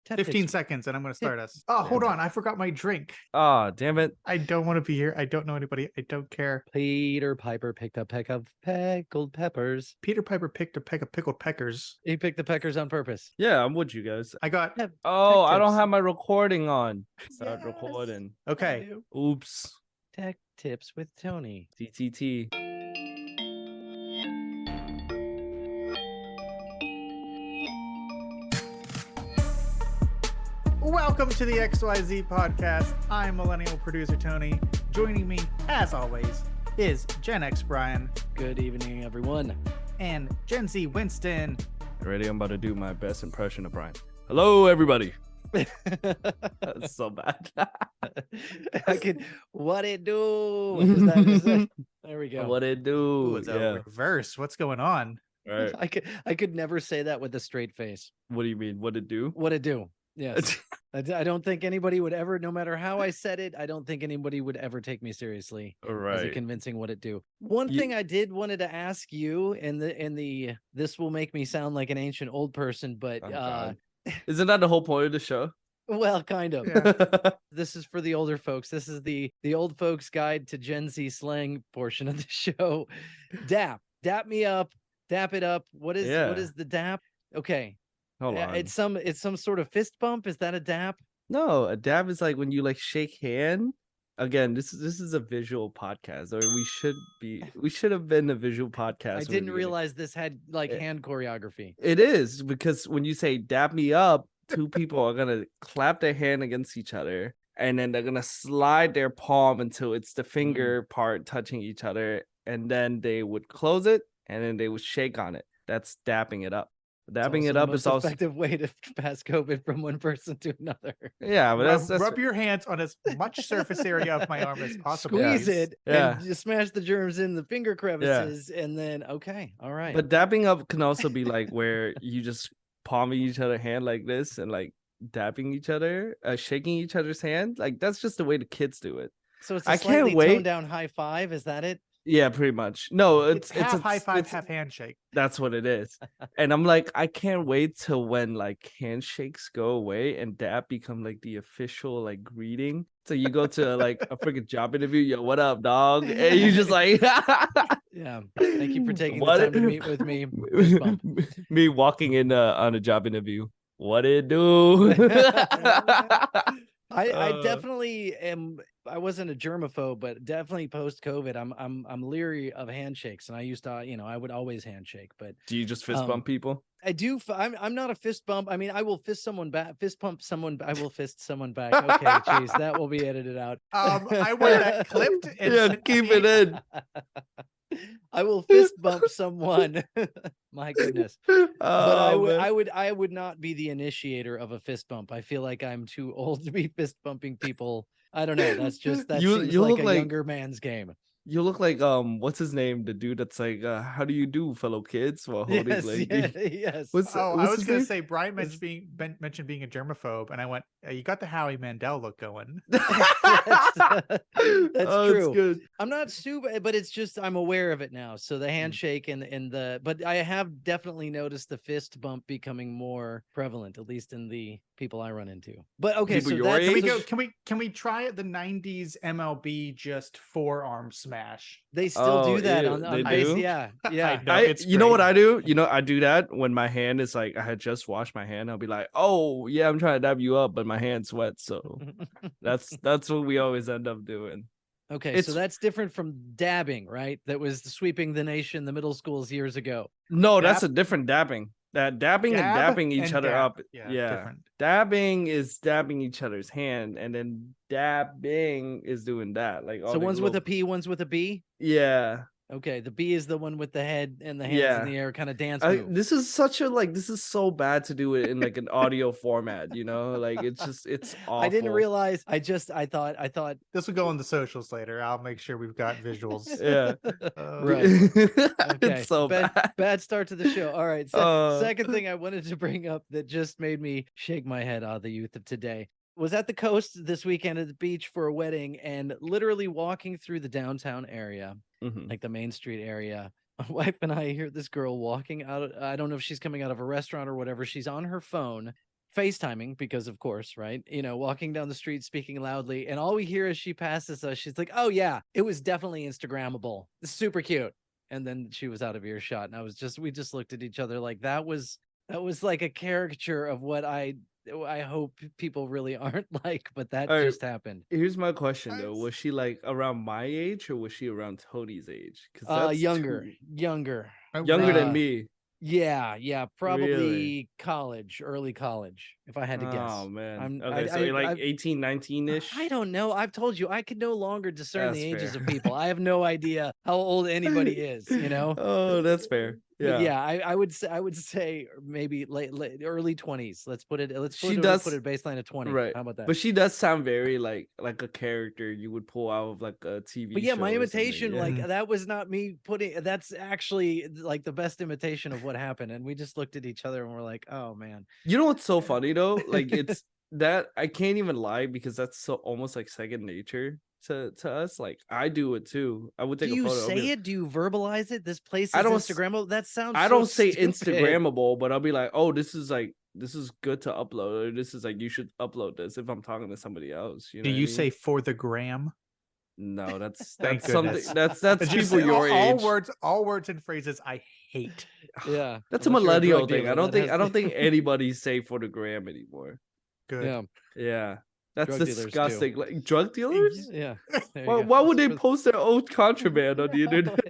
Tap 15 tips. seconds and I'm going to start us. Oh, hold on. I forgot my drink. Oh, damn it. I don't want to be here. I don't know anybody. I don't care. Peter Piper picked a peck of pickled peppers. Peter Piper picked a peck of pickled peckers. He picked the peckers on purpose. Yeah, I'm with you guys. I got... Oh, I don't tips. have my recording on. Start Yes. recording. Okay. Oops. Tech tips with Tony. TTT. Welcome to the XYZ podcast. I'm Millennial Producer Tony. Joining me, as always, is Gen X Brian. Good evening, everyone. And Gen Z Winston. Ready? I'm about to do my best impression of Brian. Hello, everybody. That's so bad. I could. What it do? Is that, there we go. What it do? Ooh, it's a reverse. What's going on? Right. I could never say that with a straight face. What do you mean? What it do? What it do? Yes. I don't think anybody would ever, no matter how I said it, I don't think anybody would ever take me seriously. All right. As a convincing what it do. One thing I did wanted to ask you in the this will make me sound like an ancient old person, but isn't that the whole point of the show? Well, kind of. Yeah. This is for the older folks. This is the old folks guide to Gen Z slang portion of the show. Dap me up, dap it up. What is the dap? Okay. Hold on. It's some sort of fist bump. Is that a dap? No, a dab is like when you like shake hand. Again, this is a visual podcast, or we should have been a visual podcast. I didn't realize this had like hand choreography. It is, because when you say dab me up, two people are gonna clap their hand against each other, and then they're gonna slide their palm until it's the finger part touching each other, and then they would close it, and then they would shake on it. That's dapping it up. Dabbing it up is also effective way to pass COVID from one person to another. Yeah, but that's rub your hands on as much surface area of my arm as possible. Squeeze it, yeah. and you smash the germs in the finger crevices, and then all right. But dabbing up can also be like where you just palming each other's hand like this and like dabbing each other, shaking each other's hand. Like that's just the way the kids do it. So it's a slightly toned down high five. Is that it? Yeah, pretty much. No, it's half a high five, half handshake. That's what it is. And I'm like, I can't wait till when like handshakes go away and dab become like the official like greeting. So you go to like a freaking job interview, yo, what up, dog? And you just like yeah. Thank you for taking the time to meet with me. Fist bump. Me walking in on a job interview. What it do? I definitely am. I wasn't a germaphobe, but definitely post COVID, I'm leery of handshakes, and I used to, I would always handshake. But do you just fist bump people? I do. I'm not a fist bump. I mean, I will fist someone back, fist pump someone. I will fist someone back. Okay, jeez, that will be edited out. I want that clipped. Yeah, keep it in. I will fist bump someone. My goodness. But I would not be the initiator of a fist bump. I feel like I'm too old to be fist bumping people. I don't know. That seems like a younger man's game. You look like what's his name? The dude that's like, how do you do, fellow kids? While holding yes. I was gonna say Brian mentioned being a germaphobe, and I went, you got the Howie Mandel look going. That's true. Good. I'm not stupid, but it's just I'm aware of it now. So the handshake but I have definitely noticed the fist bump becoming more prevalent, at least in the people I run into. But okay, people so can we try it? The 90s MLB just forearm smash. They still do that on base. Do? Yeah. You know what I do? I do that when my hand is like, I had just washed my hand. I'll be like, oh yeah, I'm trying to dab you up, but my hand's wet. So that's what we always end up doing. Okay, so that's different from dabbing, right? That was sweeping the nation, the middle schools years ago. No, that's a different dabbing. That dabbing and dabbing each other up. Yeah. Different. Dabbing is dabbing each other's hand, and then dabbing is doing that. Like so one's with a P, one's with a B? Yeah. Okay, the B is the one with the head and the hands in the air kind of dance move. This is so bad to do it in like an audio format, like it's awful. I didn't realize. I thought this will go on the socials later. I'll make sure we've got visuals. Yeah. Right. Okay. It's so bad start to the show. All right. Second thing I wanted to bring up that just made me shake my head on the youth of today. Was at the coast this weekend at the beach for a wedding, and literally walking through the downtown area, like the Main Street area. My wife and I hear this girl walking out. I don't know if she's coming out of a restaurant or whatever. She's on her phone, FaceTiming because of course, right? Walking down the street speaking loudly, and all we hear as she passes us, she's like, "Oh yeah, it was definitely Instagrammable. Super cute." And then she was out of earshot, and we just looked at each other like that was like a caricature of what I hope people really aren't like, but that All right, just happened. here's my question though: was she like around my age, or was she around Tony's age? Because that's Younger. younger Really? than me. Yeah, Really? probably college, early college, if I had to guess. Oh man. I'm Okay, so you're like I 18, 19-ish. I don't know. I've told you I could no longer discern the That's ages fair. of people. I have no idea how old anybody is, Oh, that's fair. But Yeah. yeah, I would say maybe late early 20s. Let's put it She put does a baseline of 20. right. How about that? But she does sound very like a character you would pull out of like a TV But yeah, show my or something. imitation, Yeah. like that was not me putting. That's actually like the best imitation of what happened, and we just looked at each other and we're like, "Oh man." You know what's so funny though? Like it's that I can't even lie because that's so almost like second nature to us. Like I do it too. I would Do take a you photo. I'll be say like, it? Do you verbalize it? This place I is don't Instagrammable. That sounds I so don't say stupid. Instagrammable, but I'll be like, oh, this is good to upload, or this is like you should upload this if I'm talking to somebody else. You know Do what I you mean? say for the gram? No, that's Thank something goodness. that's Just people say your age. all words and phrases I hate. Yeah, That's a unless you're millennial drug thing. dealer, I don't that think has- I don't think anybody say for the gram anymore. Good. Yeah, Yeah. That's Drug dealers do. disgusting. Like drug dealers? yeah. There you Why, go. why would they For- post their own contraband on the internet?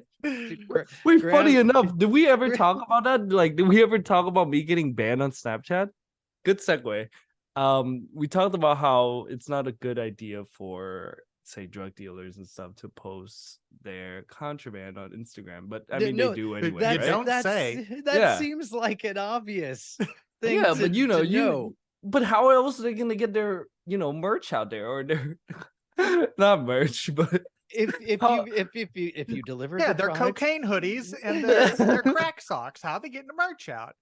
Gra- Wait, grab- funny enough, did we ever talk about that? Like, did we ever talk about me getting banned on Snapchat? Good segue. We talked about how it's not a good idea for, say, drug dealers and stuff to post their contraband on Instagram, but I mean, No, they do anyway, that's- right? don't say. That Yeah. seems like an obvious thing. Yeah, to, but you know, to know. but how else are they gonna get their, merch out there, or their not merch, but If you deliver Yeah, the they're product- cocaine hoodies and they're crack socks. How they getting the merch out?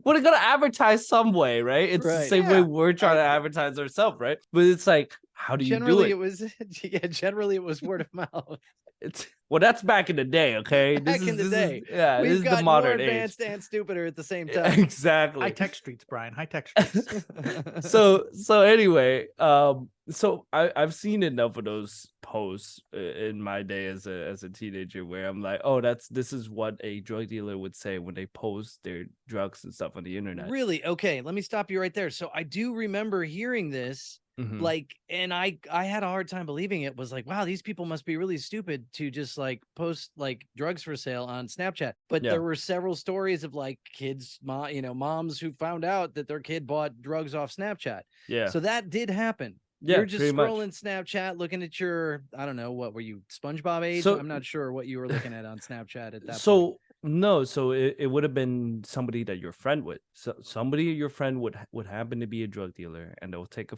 well, they're gonna advertise some way, right? It's the Right. same way Yeah. we're trying to advertise ourselves, right? But it's like, how do you generally do it? generally it was word of mouth. Well, that's back in the day, okay? Back in the day. Yeah, We've this is got the modern more advanced age. and stupider at the same time. Exactly. High tech streets, Brian. High tech streets. So anyway, so I've seen enough of those posts in my day as a teenager where I'm like, oh, this is what a drug dealer would say when they post their drugs and stuff on the internet. Really? Okay, let me stop you right there. So I do remember hearing this, Mhm. like, and I had a hard time believing it. Was like, wow, these people must be really stupid to just like post like drugs for sale on Snapchat. But Yeah. there were several stories of like kids, moms who found out that their kid bought drugs off Snapchat. Yeah. So that did happen. Yeah, You're just pretty much. scrolling Snapchat, looking at your, I don't know, what were you, SpongeBob age? So- I'm not sure what you were looking at on Snapchat at that point. So no, so it would have been somebody that you're friend with. So somebody your friend would happen to be a drug dealer, and they'll take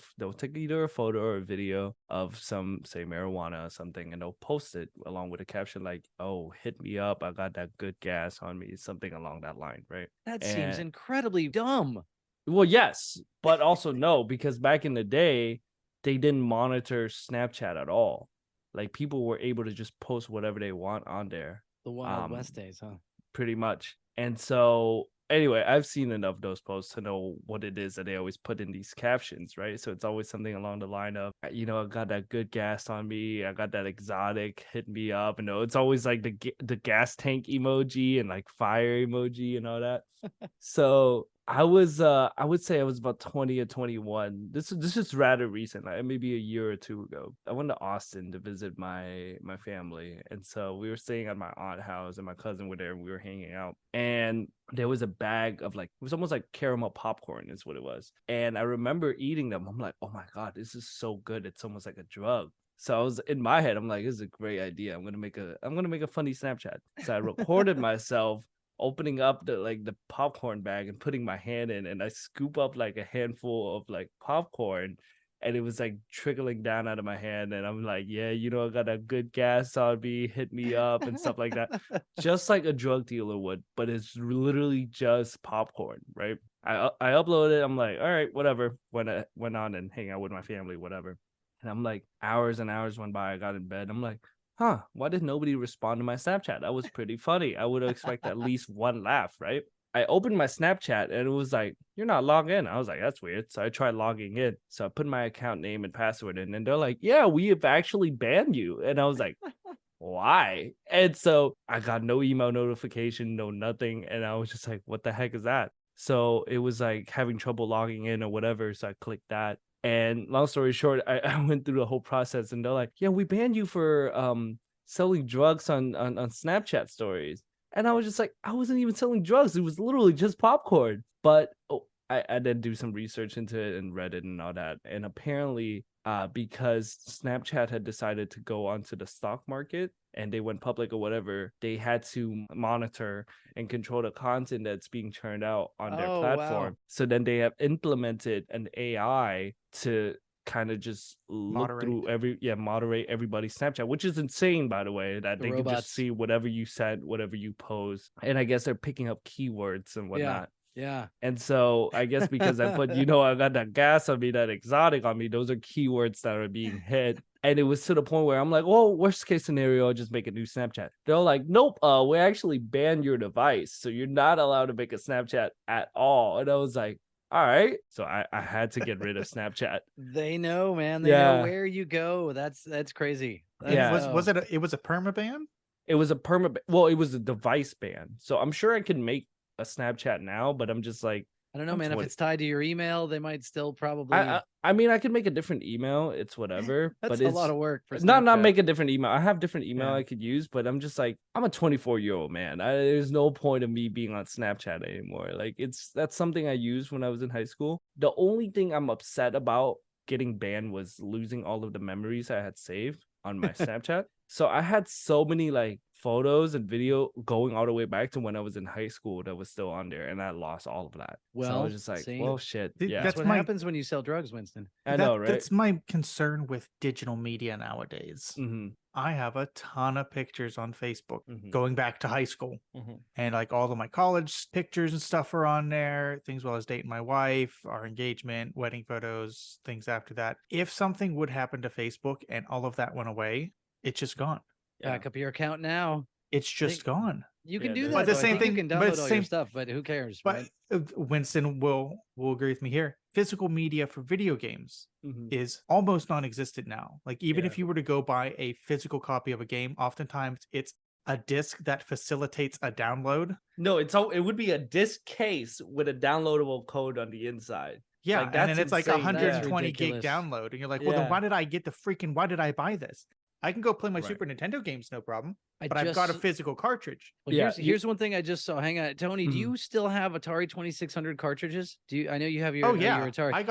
either a photo or a video of some, say, marijuana or something, and they'll post it along with a caption like, "Oh, hit me up, I got that good gas on me," something along that line, right? That seems And- incredibly dumb. Well, yes, but also no, because back in the day, they didn't monitor Snapchat at all. Like people were able to just post whatever they want on there. The Wild West days, huh? Pretty much. And so anyway, I've seen enough of those posts to know what it is that they always put in these captions, right? So it's always something along the line of, I got that good gas on me, I got that exotic, hit me up. And it's always like the gas tank emoji and like fire emoji and all that. So I would say I was about 20 or 21. This is rather recent, like maybe a year or two ago. I went to Austin to visit my family, and so we were staying at my aunt's house, and my cousin were there, and we were hanging out. And there was a bag of like, it was almost like caramel popcorn, is what it was. And I remember eating them. I'm like, oh my god, this is so good. It's almost like a drug. So I was in my head, I'm like, this is a great idea. I'm gonna make a funny Snapchat. So I recorded myself opening up the popcorn bag and putting my hand in, and I scoop up like a handful of like popcorn, and it was like trickling down out of my hand, and I'm like, yeah, I got a good gas on me, hit me up and stuff like that, just like a drug dealer would, but it's literally just popcorn, right? I uploaded it. I'm like, all right, whatever. Went on and hang out with my family, whatever. And I'm like, hours and hours went by. I got in bed. I'm like, why did nobody respond to my Snapchat? That was pretty funny. I would expect at least one laugh, right? I opened my Snapchat and it was like, you're not logged in. I was like, that's weird. So I tried logging in. So I put my account name and password in, and they're like, yeah, we have actually banned you. And I was like, why? And so I got no email notification, no nothing. And I was just like, what the heck is that? So it was like having trouble logging in or whatever. So I clicked that. And long story short, I went through the whole process and they're like, yeah, we banned you for selling drugs on Snapchat stories. And I was just like, I wasn't even selling drugs. It was literally just popcorn. But I did do some research into it and read it and all that. And apparently, because Snapchat had decided to go onto the stock market and they went public or whatever, they had to monitor and control the content that's being churned out on their platform. Wow. So then they have implemented an AI to kind of just look through moderate everybody's Snapchat, which is insane, by the way, that they can just see whatever you said, whatever you post. And I guess they're picking up keywords and whatnot. Yeah. And so I guess because I put, I got that gas on me, that exotic on me, those are keywords that are being hit. And it was to the point where I'm like, well, worst case scenario, I'll just make a new Snapchat. They're like, nope, we actually banned your device. So you're not allowed to make a Snapchat at all. And I was like, all right. So I had to get rid of Snapchat. They know, man. They know where you go. That's crazy. Was it a perma ban? It was a perma. Well, it was a device ban. So I'm sure I can make a Snapchat now, but I'm just like, I don't know, man. If it's tied to your email, they might still probably. I mean, I could make a different email. It's whatever. That's but a lot of work for Snapchat. Not make a different email. I have different email I could use, but I'm just like, I'm a 24-year-old man. There's no point of me being on Snapchat anymore. Like, that's something I used when I was in high school. The only thing I'm upset about getting banned was losing all of the memories I had saved on my Snapchat. So I had so many like photos and video going all the way back to when I was in high school that was still on there, and I lost all of that. Well, so I was just like, well, shit. Yeah, that's what happens when you sell drugs, Winston. I know, right? That's my concern with digital media nowadays. Mm-hmm. I have a ton of pictures on Facebook going back to high school, and like all of my college pictures and stuff are on there. Things while I was dating my wife, our engagement, wedding photos, things after that. If something would happen to Facebook and all of that went away, it's just gone. Back up your account now. It's just gone. You can do that. But the same thing. You can download all your stuff, but who cares? But right? Winston will agree with me here. Physical media for video games is almost non-existent now. Like even if you were to go buy a physical copy of a game, oftentimes it's a disc that facilitates a download. No, it would be a disc case with a downloadable code on the inside. Yeah, like, and then it's like 120 gig download, and you're like, well, then why did I buy this? I can go play my Super Nintendo games, no problem. But I've got a physical cartridge. Well, here's one thing I just saw. Hang on, Tony. Do you still have Atari 2600 cartridges? I know you have your. Your Atari. I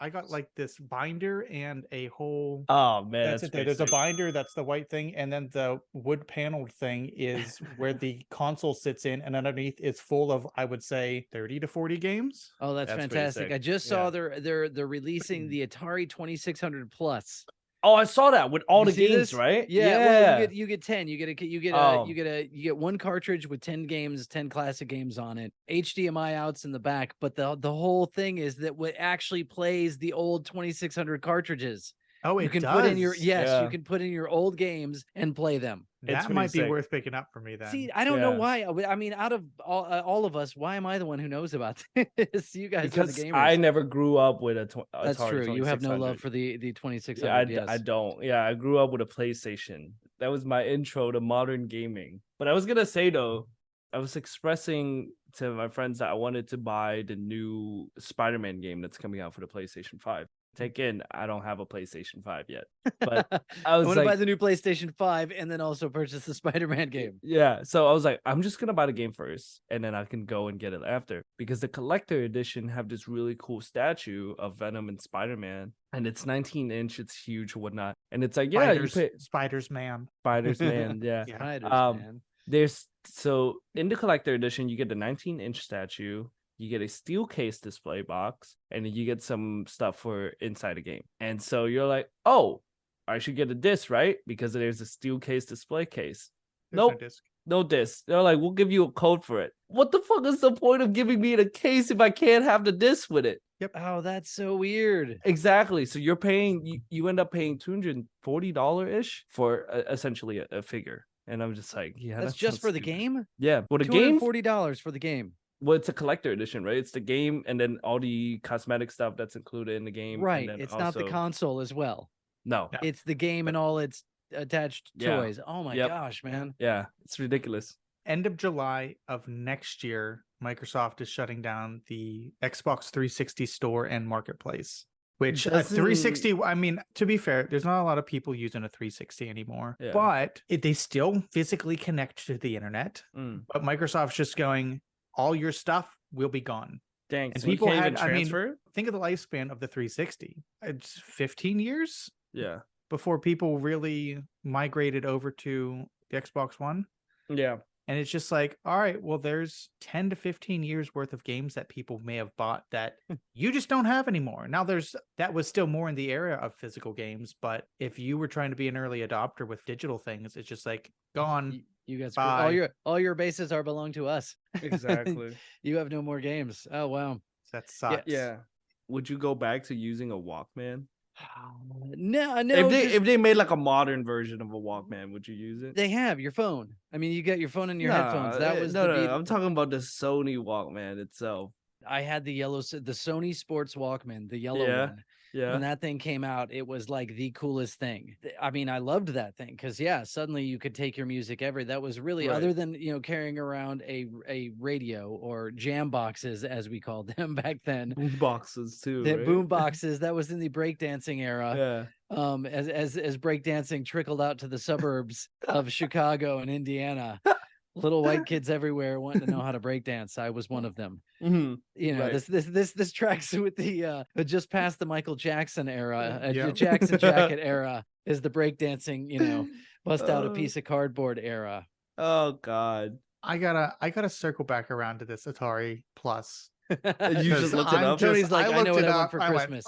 got like this binder and a whole. Oh man, that's it. There's a binder. That's the white thing, and then the wood paneled thing is where the console sits in, and underneath it's full of, I would say, 30 to 40 games. Oh, that's fantastic! I just saw they're releasing the Atari 2600 Plus. Oh, I saw that with all the games, right? Yeah. Well, you get 10. You get one cartridge with 10 games, 10 classic games on it. HDMI outs in the back, but the whole thing is that what actually plays the old 2600 cartridges. Oh, you can put in your you can put in your old games and play them. That might be worth picking up for me then. See, I don't know why. I mean, out of all of us, why am I the one who knows about this? You guys are the gamers. I never grew up with That's Atari true. You have no love for the 2600. Yeah, I don't. Yeah, I grew up with a PlayStation. That was my intro to modern gaming. But I was gonna say though, I was expressing to my friends that I wanted to buy the new Spider-Man game that's coming out for the PlayStation 5. Take in, I don't have a PlayStation 5 yet, but I was to buy the new PlayStation 5 and then also purchase the Spider-Man game. Yeah, so I was like, I'm just gonna buy the game first, and then I can go and get it after, because the collector edition have this really cool statue of Venom and Spider-Man, and it's 19-inch, it's huge or whatnot, and it's like Spider-Man, yeah. Spider-Man. There's so in the collector edition, you get the 19-inch statue. You get a steel case display box, and then you get some stuff for inside a game. And so you're like, oh, I should get a disc, right? Because there's a steel case display case. Nope, no disc. They're like, we'll give you a code for it. What the fuck is the point of giving me the case if I can't have the disc with it? Yep. Oh, that's so weird. Exactly. So you're paying, you end up paying $240-ish for essentially a figure. And I'm just like, yeah, that's just for the game? Yeah. Well, the game $240 for the game. Well, it's a collector edition, right? It's the game and then all the cosmetic stuff that's included in the game. Right. And then It's also... not the console as well. No. It's the game and all its attached toys. Oh my gosh, man. Yeah, it's ridiculous. End of July of next year, Microsoft is shutting down the Xbox 360 store and marketplace. Which a 360, I mean, to be fair, there's not a lot of people using a 360 anymore, but they still physically connect to the internet. But Microsoft's just going, all your stuff will be gone. Dang, and so people you can't had, even transfer it? Think of the lifespan of the 360. It's 15 years before people really migrated over to the Xbox One. Yeah. And it's just like, all right, well, there's 10 to 15 years worth of games that people may have bought that you just don't have anymore. Now that was still more in the era of physical games. But if you were trying to be an early adopter with digital things, it's just like gone. You guys, all your bases are belong to us. Exactly. You have no more games. Oh, wow. That sucks. Yeah. Would you go back to using a Walkman? No. If they made like a modern version of a Walkman, would you use it? They have your phone. I mean, you got your phone and your headphones. That was no. I'm talking about the Sony Walkman itself. I had the Sony Sports Walkman, the yellow one. Yeah. When that thing came out, it was like the coolest thing. I mean, I loved that thing because suddenly you could take your music everywhere. That was really other than carrying around a radio or jam boxes as we called them back then. Boom boxes too. The boom boxes that was in the breakdancing era. Yeah. As breakdancing trickled out to the suburbs of Chicago and Indiana. Little white kids everywhere wanting to know how to breakdance. I was one of them. This tracks with the just past the Michael Jackson era, Jackson Jacket era is the breakdancing, bust out a piece of cardboard era. Oh God. I gotta circle back around to this Atari Plus. You just looked it up. Tony's like, I know what I want for Christmas.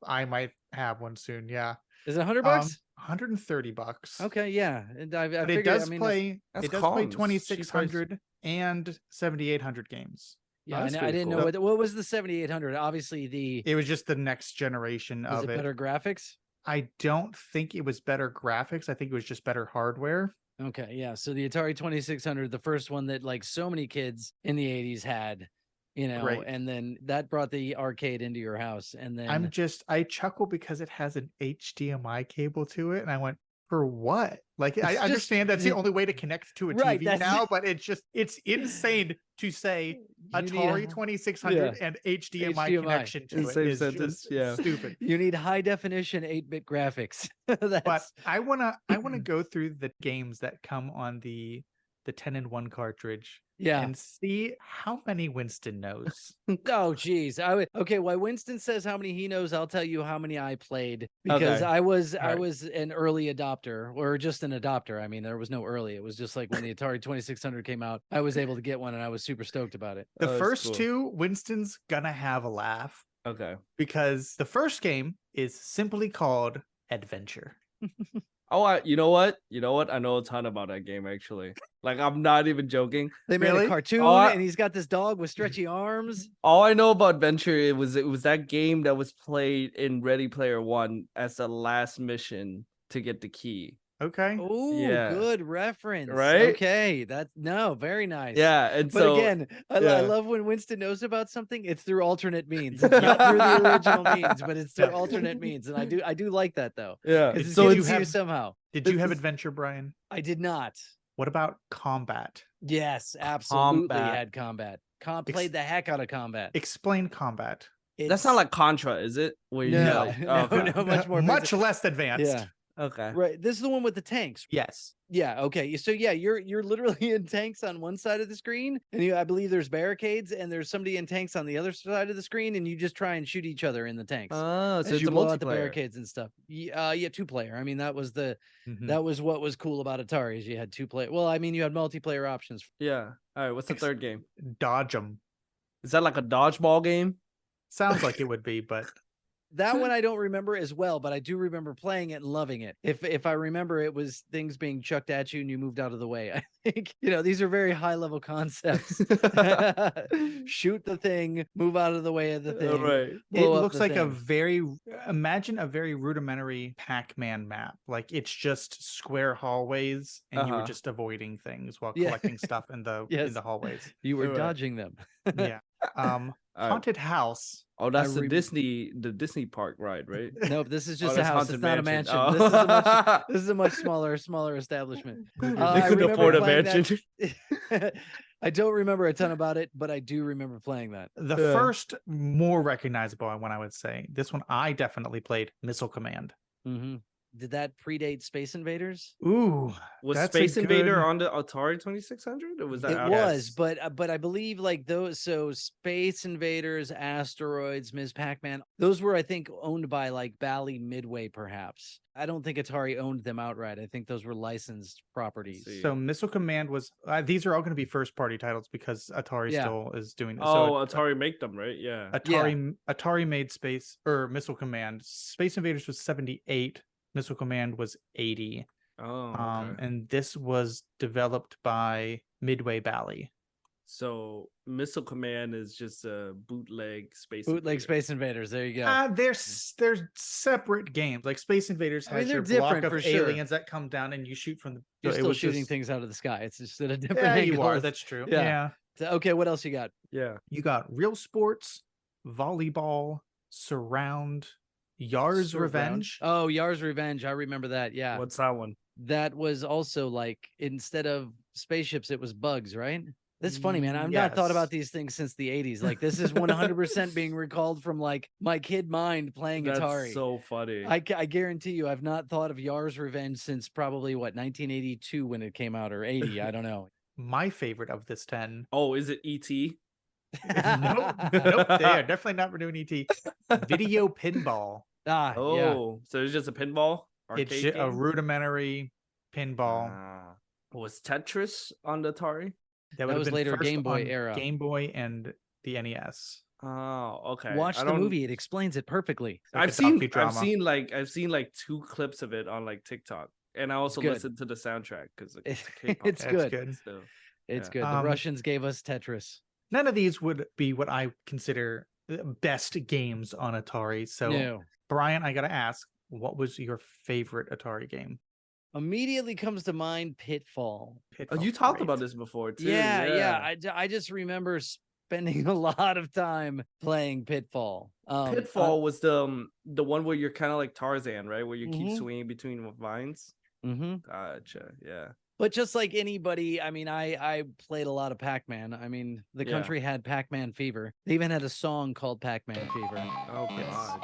I might have one soon. Yeah. Is it $100? $130. Okay, yeah. And but it does play 2600 and 7800 games. Yeah, I didn't know what was the 7800. Obviously, it was just the next generation of it. Better graphics? I don't think it was better graphics. I think it was just better hardware. Okay, yeah. So the Atari 2600, the first one that like so many kids in the 80s had, and then that brought the arcade into your house. And then I chuckle because it has an HDMI cable to it, and I went, for what? Like, I understand that's the only way to connect to a TV now, but it's insane to say Atari 2600 and HDMI connection to it is just stupid. You need high definition 8-bit graphics. But I wanna go through the games that come on the 10-in-1 cartridge. And see how many Winston knows. Oh, geez. Okay, while Winston says how many he knows, I'll tell you how many I played because I was an early adopter or just an adopter. I mean, there was no early. It was just like when the Atari 2600 came out, I was able to get one and I was super stoked about it. The first two, Winston's gonna have a laugh. Okay. Because the first game is simply called Adventure. Oh, you know what? I know a ton about that game, actually. Like, I'm not even joking. They made a cartoon, and he's got this dog with stretchy arms. All I know about Adventure, it was that game that was played in Ready Player One as the last mission to get the key. Okay. Oh, good reference. Right? Okay. Very nice. Yeah. And but again, I love when Winston knows about something, it's through alternate means. It's not through the original means, but it's through alternate means. And I do like that though. Yeah. So it's you somehow. Did you have Adventure, Brian? I did not. What about Combat? Yes, absolutely had Combat. Played the heck out of Combat. Explain Combat. That's not like Contra, is it? Where much less advanced. Yeah. Okay. Right. This is the one with the tanks. Yes. Yeah. Okay. So you're literally in tanks on one side of the screen, and I believe there's barricades, and there's somebody in tanks on the other side of the screen, and you just try and shoot each other in the tanks. Oh, so as it's you a blow multiplayer. Out the barricades and stuff. Yeah, 2-player. I mean, that was that was what was cool about Atari is you had 2-player. Well, I mean, you had multiplayer options. Yeah. All right. What's the third game? Dodge 'em. Is that like a dodgeball game? Sounds like it would be, but That one I don't remember as well, but I do remember playing it and loving it. If I remember, it was things being chucked at you and you moved out of the way. I think, these are very high level concepts. Shoot the thing, move out of the way of the thing. Right. It looks like imagine a very rudimentary Pac-Man map. Like it's just square hallways and you were just avoiding things while collecting stuff in the in the hallways. You were dodging them. Yeah. Haunted house. Oh, that's the Disney park ride, right? Nope, this is just a house. It's not a mansion. Oh. This is a much smaller establishment. They couldn't afford a mansion. I don't remember a ton about it, but I do remember playing that. The first more recognizable one, I would say. This one I definitely played, Missile Command. Mm-hmm. Did that predate Space Invaders? Ooh, was Space Invader on the Atari 2600? Or was that? It was, but I believe like those. So Space Invaders, Asteroids, Ms. Pac-Man, those were I think owned by like Bally Midway, perhaps. I don't think Atari owned them outright. I think those were licensed properties. So Missile Command was. These are all going to be first-party titles because Atari still is doing this. Oh, so Atari make them, right? Yeah. Atari made Missile Command. Space Invaders was 78. Missile Command was 80. Oh, okay. And this was developed by Midway Bally. So Missile Command is just a bootleg Space Invaders. There you go. They're separate games. Like Space Invaders has your block of aliens that come down and you shoot from the. You're still shooting things out of the sky. It's just at a different angle. You are. That's true. Yeah. So, okay, what else you got? Yeah. You got Real Sports, Volleyball, Surround. Yar's Revenge. Oh, Yar's Revenge. I remember that. Yeah. What's that one? That was also like instead of spaceships, it was bugs, right? That's funny, man. I've not thought about these things since the 80s. Like this is 100% being recalled from like my kid mind playing Atari. That's so funny. I guarantee you I've not thought of Yar's Revenge since probably 1982 when it came out, or 80. I don't know. My favorite of this 10. Oh, is it E.T.? Nope, they are definitely not renewing ET. Video pinball. So it's just a pinball. It's a rudimentary pinball. Was Tetris on the Atari? That was later Game Boy era. Game Boy and the NES. Oh, okay. Watch the movie; it explains it perftly. I've seen like 2 clips of it on like TikTok, and I also listened to the soundtrack because it's good. So, it's good. The Russians gave us Tetris. None of these would be what I consider best games on Atari. So, Brian, I got to ask, what was your favorite Atari game? Immediately comes to mind Pitfall. You talked about this before, too. Yeah. I just remember spending a lot of time playing Pitfall. Pitfall was the one where you're kind of like Tarzan, right? Where you keep swinging between vines. Mm-hmm. Gotcha, yeah. But just like anybody, I mean, I played a lot of Pac-Man. I mean, the country had Pac-Man fever. They even had a song called Pac-Man Fever. Oh, God.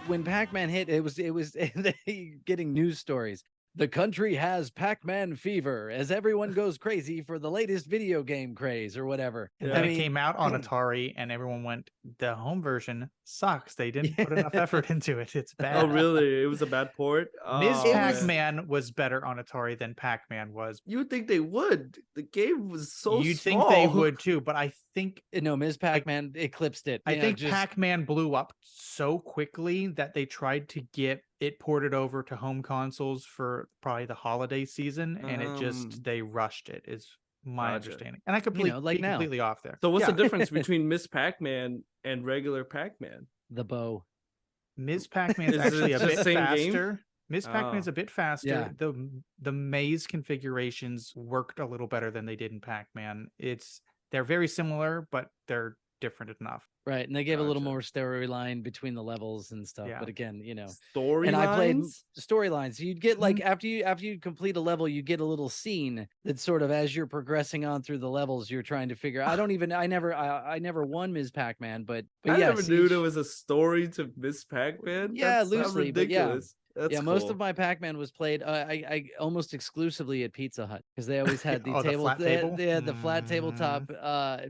When Pac-Man hit, it was getting news stories. The country has Pac-Man fever as everyone goes crazy for the latest video game craze or whatever. And then it came out on Atari and everyone went, the home version sucks. They didn't put enough effort into it. It's bad. Oh, really? It was a bad port? Ms. Pac-Man was better on Atari than Pac-Man was. You would think they would. The game was so You'd small. think they would too, but I think... No, Ms. Pac-Man eclipsed it. I think Pac-Man blew up so quickly that they tried to get it ported over to home consoles for probably the holiday season, and they rushed it, is my understanding. And I could be completely off there. So what's the difference between Miss Pac-Man and regular Pac-Man? The bow. Ms. Pac-Man is actually a bit faster. Ms. Pac-Man is a bit faster. Yeah. The maze configurations worked a little better than they did in Pac-Man. They're very similar, but they're different enough. Right, and they gave a little more storyline between the levels and stuff. Yeah. But again, storylines. And I played storylines. You'd get like after you complete a level, you get a little scene that sort of as you're progressing on through the levels, you're trying to figure. I never won Ms. Pac-Man, but I never knew there was a story to Miss Pac-Man. Yeah, loosely, but yeah. That's most cool. of my Pac-Man was played I almost exclusively at Pizza Hut because they always had the Oh, the table. flat table? They had the flat tabletop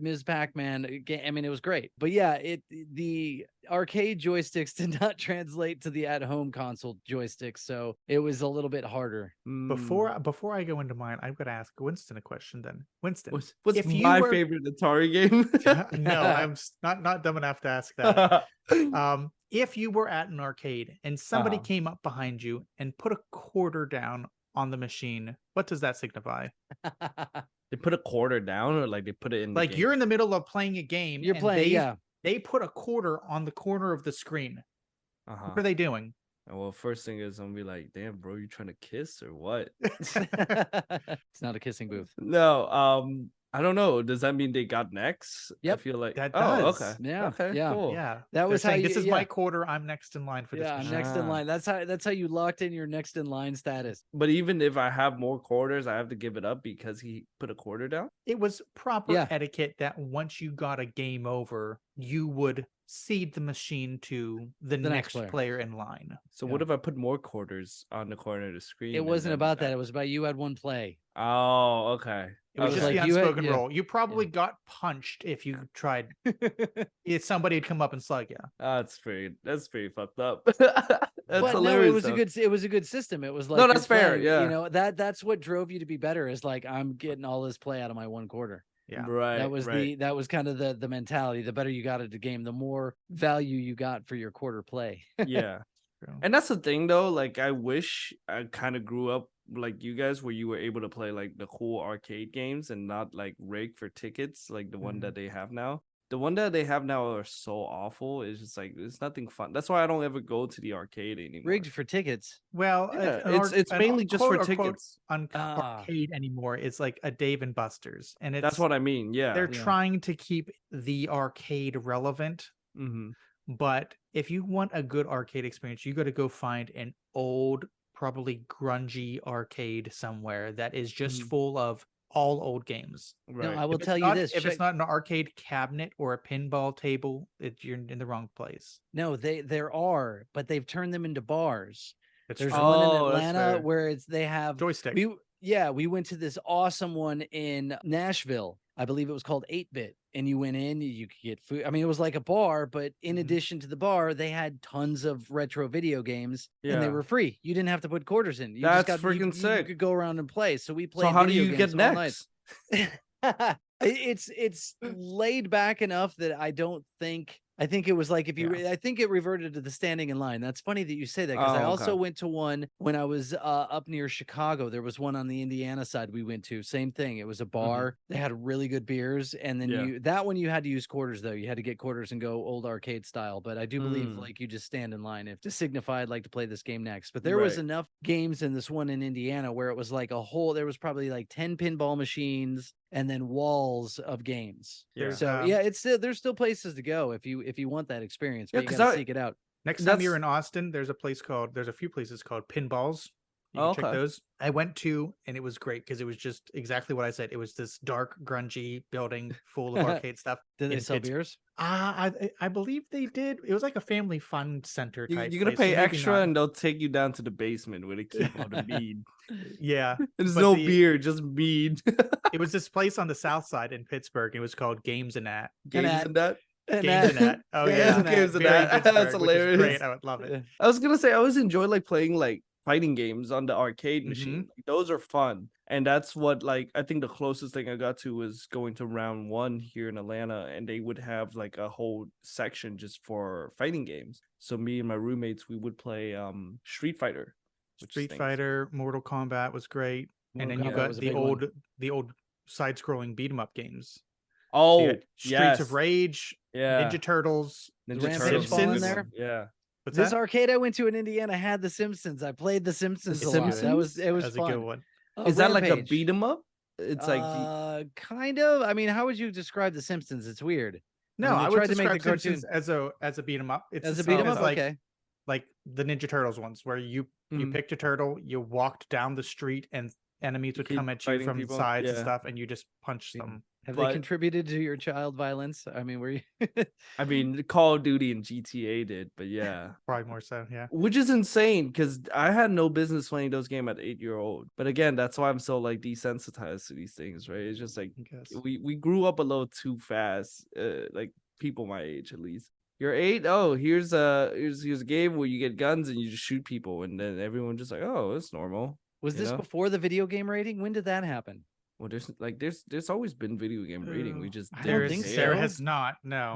Ms. Pac-Man game. I mean, it was great. But yeah, the arcade joysticks did not translate to the at-home console joysticks, so it was a little bit harder. Before I go into mine, I've got to ask Winston a question. Then, Winston, what's if you my were... favorite Atari game? No, I'm not dumb enough to ask that. If you were at an arcade and somebody came up behind you and put a quarter down on the machine, what does that signify? They put a quarter down, or like they put it in the Like game? you're in the middle of playing a game. You're and playing, they put a quarter on the corner of the screen. What are they doing? Well, first thing is I'm gonna be like, damn, bro, you trying to kiss or what? It's not a kissing booth. No, I don't know. Does that mean they got next? Yep. I feel like That Oh, does. okay. Yeah. Okay. Yeah. Cool. Yeah, That was they're saying, how this is my quarter. I'm next in line for this. I'm machine. next in line. That's how you locked in your next in line status. But even if I have more quarters, I have to give it up because he put a quarter down. It was proper etiquette that once you got a game over, you would cede the machine to the next player in line. So what if I put more quarters on the corner of the screen? It wasn't about that. It was about you had one play. Oh, okay. It was just like the you had- unspoken rule. You probably got punched if you tried. If somebody had come up and slug you. That's pretty fucked up. That's but hilarious. no, though. it was a good system. It was like No, that's you're fair. playing, Yeah, you know, that's what drove you to be better. Is like, I'm getting all this play out of my one quarter. Yeah, right. That was that was kind of the mentality. The better you got at the game, the more value you got for your quarter play. Yeah. And that's the thing though, like I wish I kind of grew up like you guys where you were able to play like the cool arcade games and not like rig for tickets like the one that they have now. The one that they have now are so awful. It's just like it's nothing fun. That's why I don't ever go to the arcade anymore. Rigged for tickets. Well, it's mainly just for tickets. Arcade anymore. It's like a Dave and Buster's, and that's what I mean. Yeah, they're trying to keep the arcade relevant. But if you want a good arcade experience, you got to go find an old, probably grungy arcade somewhere that is just full of all old games. Right. No, I will tell you this: if it's not an arcade cabinet or a pinball table, you're in the wrong place. No, there are, but they've turned them into bars. There's true. one in Atlanta where they have joystick. We went to this awesome one in Nashville. I believe it was called 8-Bit, and you went in, you could get food. I mean, it was like a bar, but in addition to the bar, they had tons of retro video games, and they were free. You didn't have to put quarters in. That's freaking sick. You could go around and play. So we played. So how do you get next? It's laid back enough that I think it was like I think it reverted to the standing in line. That's funny that you say that because I also went to one when I was up near Chicago. There was one on the Indiana side we went to. Same thing. It was a bar. They had really good beers, and then that one you had to use quarters though. You had to get quarters and go old arcade style. But I do believe like you just stand in line if to signify I'd like to play this game next. But there was enough games in this one in Indiana where it was like there was probably like 10 pinball machines and then walls of games. So there's still places to go if you want that experience, but you gotta seek it out. Next time you're in Austin, there's a few places called Pinballs. You can check those. I went to, and it was great because it was just exactly what I said. It was this dark, grungy building full of arcade stuff. Did they sell beers? I believe they did. It was like a family fun center type. You're gonna pay extra, and they'll take you down to the basement where they keep all the mead. Yeah, there's no beer, just mead. It was this place on the south side in Pittsburgh. It was called Games and That. Games and That. Games and That. Oh yeah, Games and That. That's hilarious. Great. I would love it. I was gonna say I always enjoy like playing like fighting games on the arcade machine. Those are fun, and that's what like I think the closest thing I got to was going to Round One here in Atlanta, and they would have like a whole section just for fighting games. So me and my roommates we would play Street Fighter. Mortal Kombat was great, and then you got the old side-scrolling beat 'em up games. Oh, Streets of Rage, Ninja Turtles, Simpsons. There. Yeah. This arcade I went to in Indiana had the Simpsons. I played the Simpsons a lot. It was fun. A good one. Is that like a beat 'em up? It's like kind of. I mean, how would you describe the Simpsons? It's weird. No, I would describe the Simpsons as a beat 'em up. It's as a beat 'em up. Okay. Like the Ninja Turtles ones, where you picked a turtle, you walked down the street, and enemies would come at you from the sides and stuff, and you just punch them. Have they contributed to your child violence? I mean, were you? I mean, Call of Duty and GTA did, but yeah. Probably more so, yeah. Which is insane because I had no business playing those games at 8-year-old. But again, that's why I'm so like desensitized to these things, right? It's just like we grew up a little too fast, like people my age at least. You're 8. Oh, here's a game where you get guns and you just shoot people, and then everyone just like, oh, it's normal. Was this before the video game rating? When did that happen? Well, there's always been video game rating. We just don't think so. There has not. No.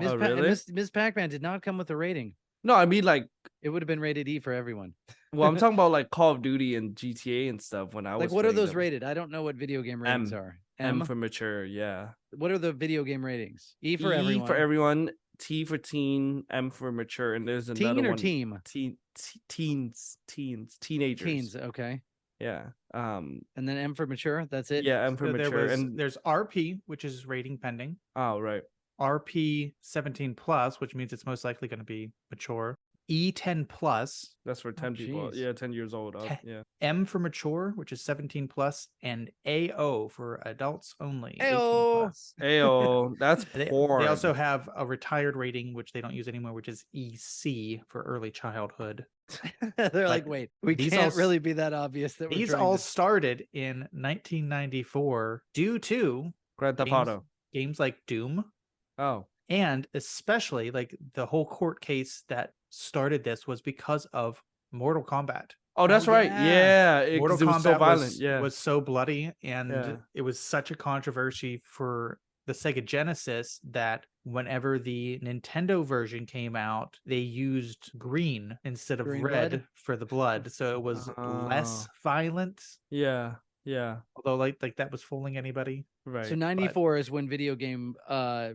Miss Pac-Man did not come with a rating. No, I mean like it would have been rated E for everyone. Well, I'm talking about like Call of Duty and GTA and stuff when I was like, what are those rated? I don't know what video game ratings are. M for mature, yeah. What are the video game ratings? E for everyone. E for everyone, T for teen, M for mature, and there's another teen or one. Teens, teenagers. Teens, okay. Yeah. And then M for mature. That's it. Yeah, M for mature. And there's RP, which is rating pending. Oh, right. RP 17 plus, which means it's most likely going to be mature. E10 plus. That's for 10 people. Yeah, 10 years old. Yeah. M for mature, which is 17 plus, and AO for adults only. AO. AO. That's porn. They also have a retired rating, which they don't use anymore, which is EC for early childhood. They're like, wait, we can't really be that obvious that these all started in 1994 due to Grand Theft Auto games like Doom. Oh, and especially like the whole court case that started this was because of Mortal Kombat. Oh, that's right. Yeah, Mortal Kombat was so violent. Was so bloody, and it was such a controversy for the Sega Genesis that whenever the Nintendo version came out, they used green instead of red for the blood, so it was less violent. Yeah. Although like that was fooling anybody. Right. So 94 is when video game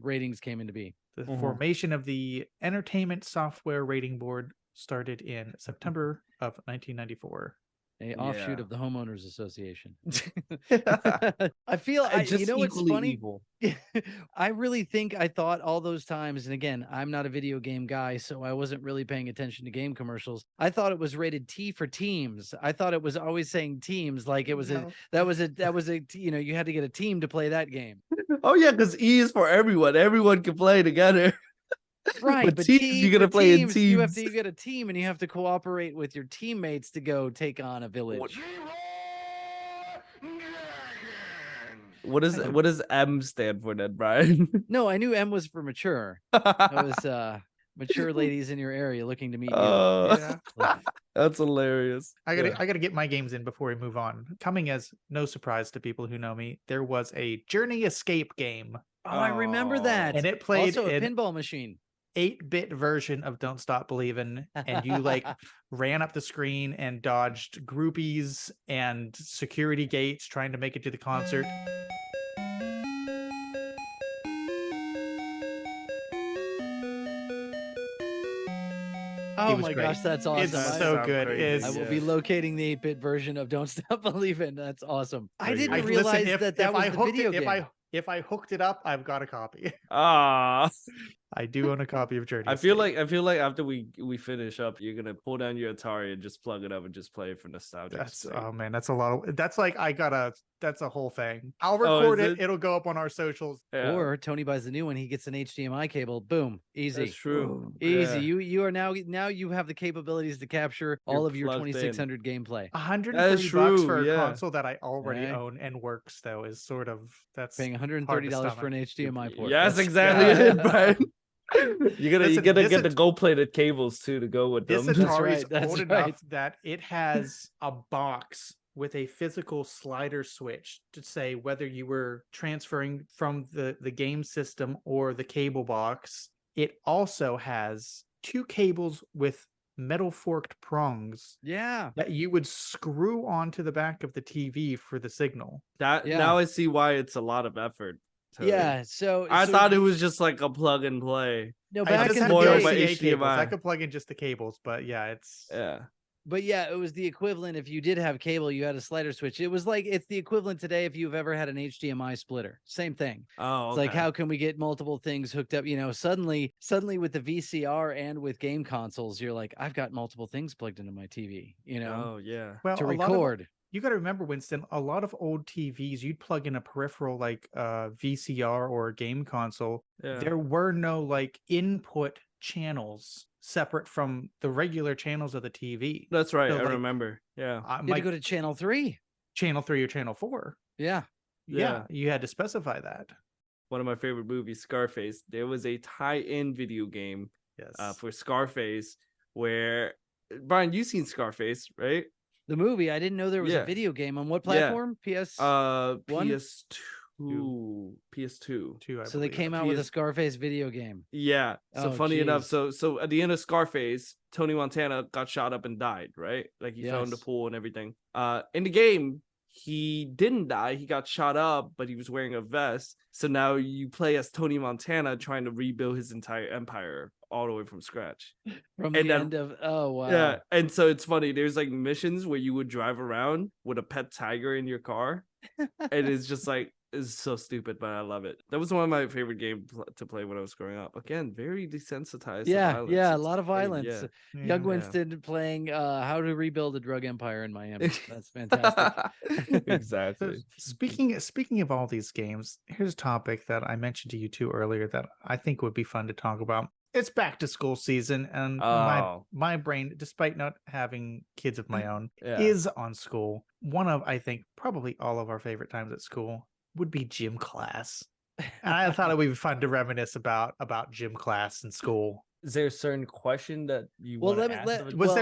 ratings came into being. The formation of the Entertainment Software Rating Board started in September of 1994. An offshoot of the Homeowners Association. I feel, you know what's funny? Evil. I really think I thought all those times, and again, I'm not a video game guy, so I wasn't really paying attention to game commercials. I thought it was rated T for teams. I thought it was always saying teams, like it was that was a you had to get a team to play that game. Oh yeah, because E is for everyone. Everyone can play together. Right, but teams, you're gonna play in teams. You get a team, and you have to cooperate with your teammates to go take on a village. What does M stand for then, Brian? No, I knew M was for mature. That was mature ladies in your area looking to meet you. That's hilarious. I gotta get my games in before we move on. Coming as no surprise to people who know me, there was a Journey Escape game. Oh, I remember that. And it played also a pinball machine. 8-bit version of Don't Stop Believin', and you like ran up the screen and dodged groupies and security gates trying to make it to the concert. Oh my gosh, that's awesome. It's so good. I will be locating the 8-bit version of Don't Stop Believin'. That's awesome. I didn't realize that was the video game. If I hooked it up, I've got a copy. I do own a copy of Journey. I feel like after we finish up, you're gonna pull down your Atari and just plug it up and just play it for nostalgia. Oh man, that's a lot of. That's like that's a whole thing. I'll record it. It'll go up on our socials. Yeah. Or Tony buys the new one. He gets an HDMI cable. Boom, easy. That's true. Easy. Yeah. You are now you have the capabilities to capture all of your 2600 gameplay. $130 for a console that I already own and works though is sort of paying $130 for an HDMI port. Yes, exactly it, Brian. You're gonna get the gold-plated cables too to go with them. This Atari is old enough that it has a box with a physical slider switch to say whether you were transferring from the game system or the cable box. It also has 2 cables with metal forked prongs that you would screw onto the back of the TV for the signal. Now I see why it's a lot of effort. So I thought it was just like a plug and play. No, back in the day, cables. I could plug in just the cables, but But yeah, it was the equivalent. If you did have cable, you had a slider switch. It was like, it's the equivalent today if you've ever had an HDMI splitter. Same thing. Oh, it's like, how can we get multiple things hooked up? Suddenly with the VCR and with game consoles, you're like, I've got multiple things plugged into my TV, Oh, yeah. Well, to record. You got to remember, Winston, a lot of old TVs, you'd plug in a peripheral like VCR or a game console. Yeah. There were no like input channels separate from the regular channels of the TV. That's right. So, I like, remember. Yeah. You had to go to channel 3. Channel 3 or channel 4. Yeah. Yeah, you had to specify that. One of my favorite movies, Scarface. There was a tie-in video game for Scarface where, Brian, you've seen Scarface, right? The movie. I didn't know there was a video game. On what platform? PS PS2. So they came out with a Scarface video game. Yeah. So funny enough, so at the end of Scarface, Tony Montana got shot up and died, right? Like he fell in the pool and everything. In the game, he didn't die. He got shot up, but he was wearing a vest. So now you play as Tony Montana trying to rebuild his entire empire all the way from scratch. Oh, wow. Yeah. And so it's funny. There's like missions where you would drive around with a pet tiger in your car. And it's just like, it's so stupid, but I love it. That was one of my favorite games to play when I was growing up. Again, very desensitized. Yeah, a lot of violence. Young Winston playing How to Rebuild a Drug Empire in Miami. That's fantastic. Exactly. So speaking of all these games, here's a topic that I mentioned to you two earlier that I think would be fun to talk about. It's back to school season, and my brain, despite not having kids of my own, is on school. One of, I think, probably all of our favorite times at school would be gym class. And I thought it would be fun to reminisce about gym class in school. Is there a certain question that you want to ask? Was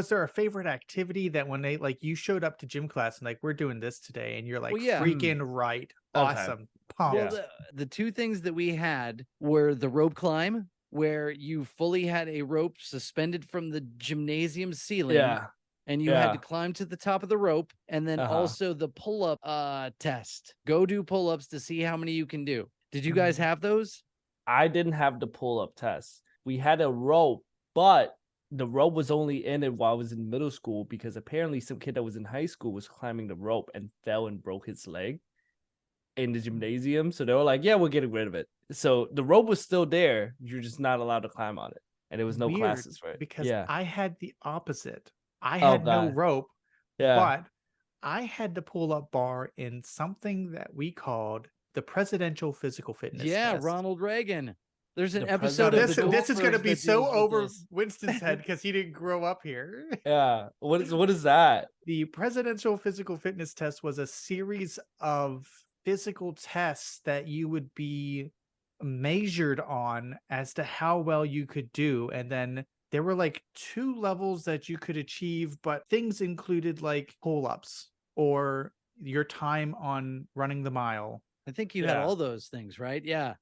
there a favorite activity that when they like you showed up to gym class and like we're doing this today and you're like freaking right, awesome, pumped. Well, the two things that we had were the rope climb, where you fully had a rope suspended from the gymnasium ceiling. Yeah. And you had to climb to the top of the rope, and then also the pull-up test. Go do pull-ups to see how many you can do. Did you guys have those? I didn't have the pull-up test. We had a rope, but the rope was only in it while I was in middle school because apparently some kid that was in high school was climbing the rope and fell and broke his leg in the gymnasium. So they were like, yeah, we're getting rid of it. So the rope was still there. You're just not allowed to climb on it. And there was no classes for it. Because I had the opposite. I had no rope, but I had the pull-up bar in something that we called the Presidential Physical Fitness test. Ronald Reagan. There's an episode of this is going to be so over Winston's head because he didn't grow up here. Yeah. What is that? The Presidential Physical Fitness test was a series of physical tests that you would be measured on as to how well you could do, and then there were like 2 levels that you could achieve, but things included like pull-ups or your time on running the mile. I think you had all those things, right? Yeah.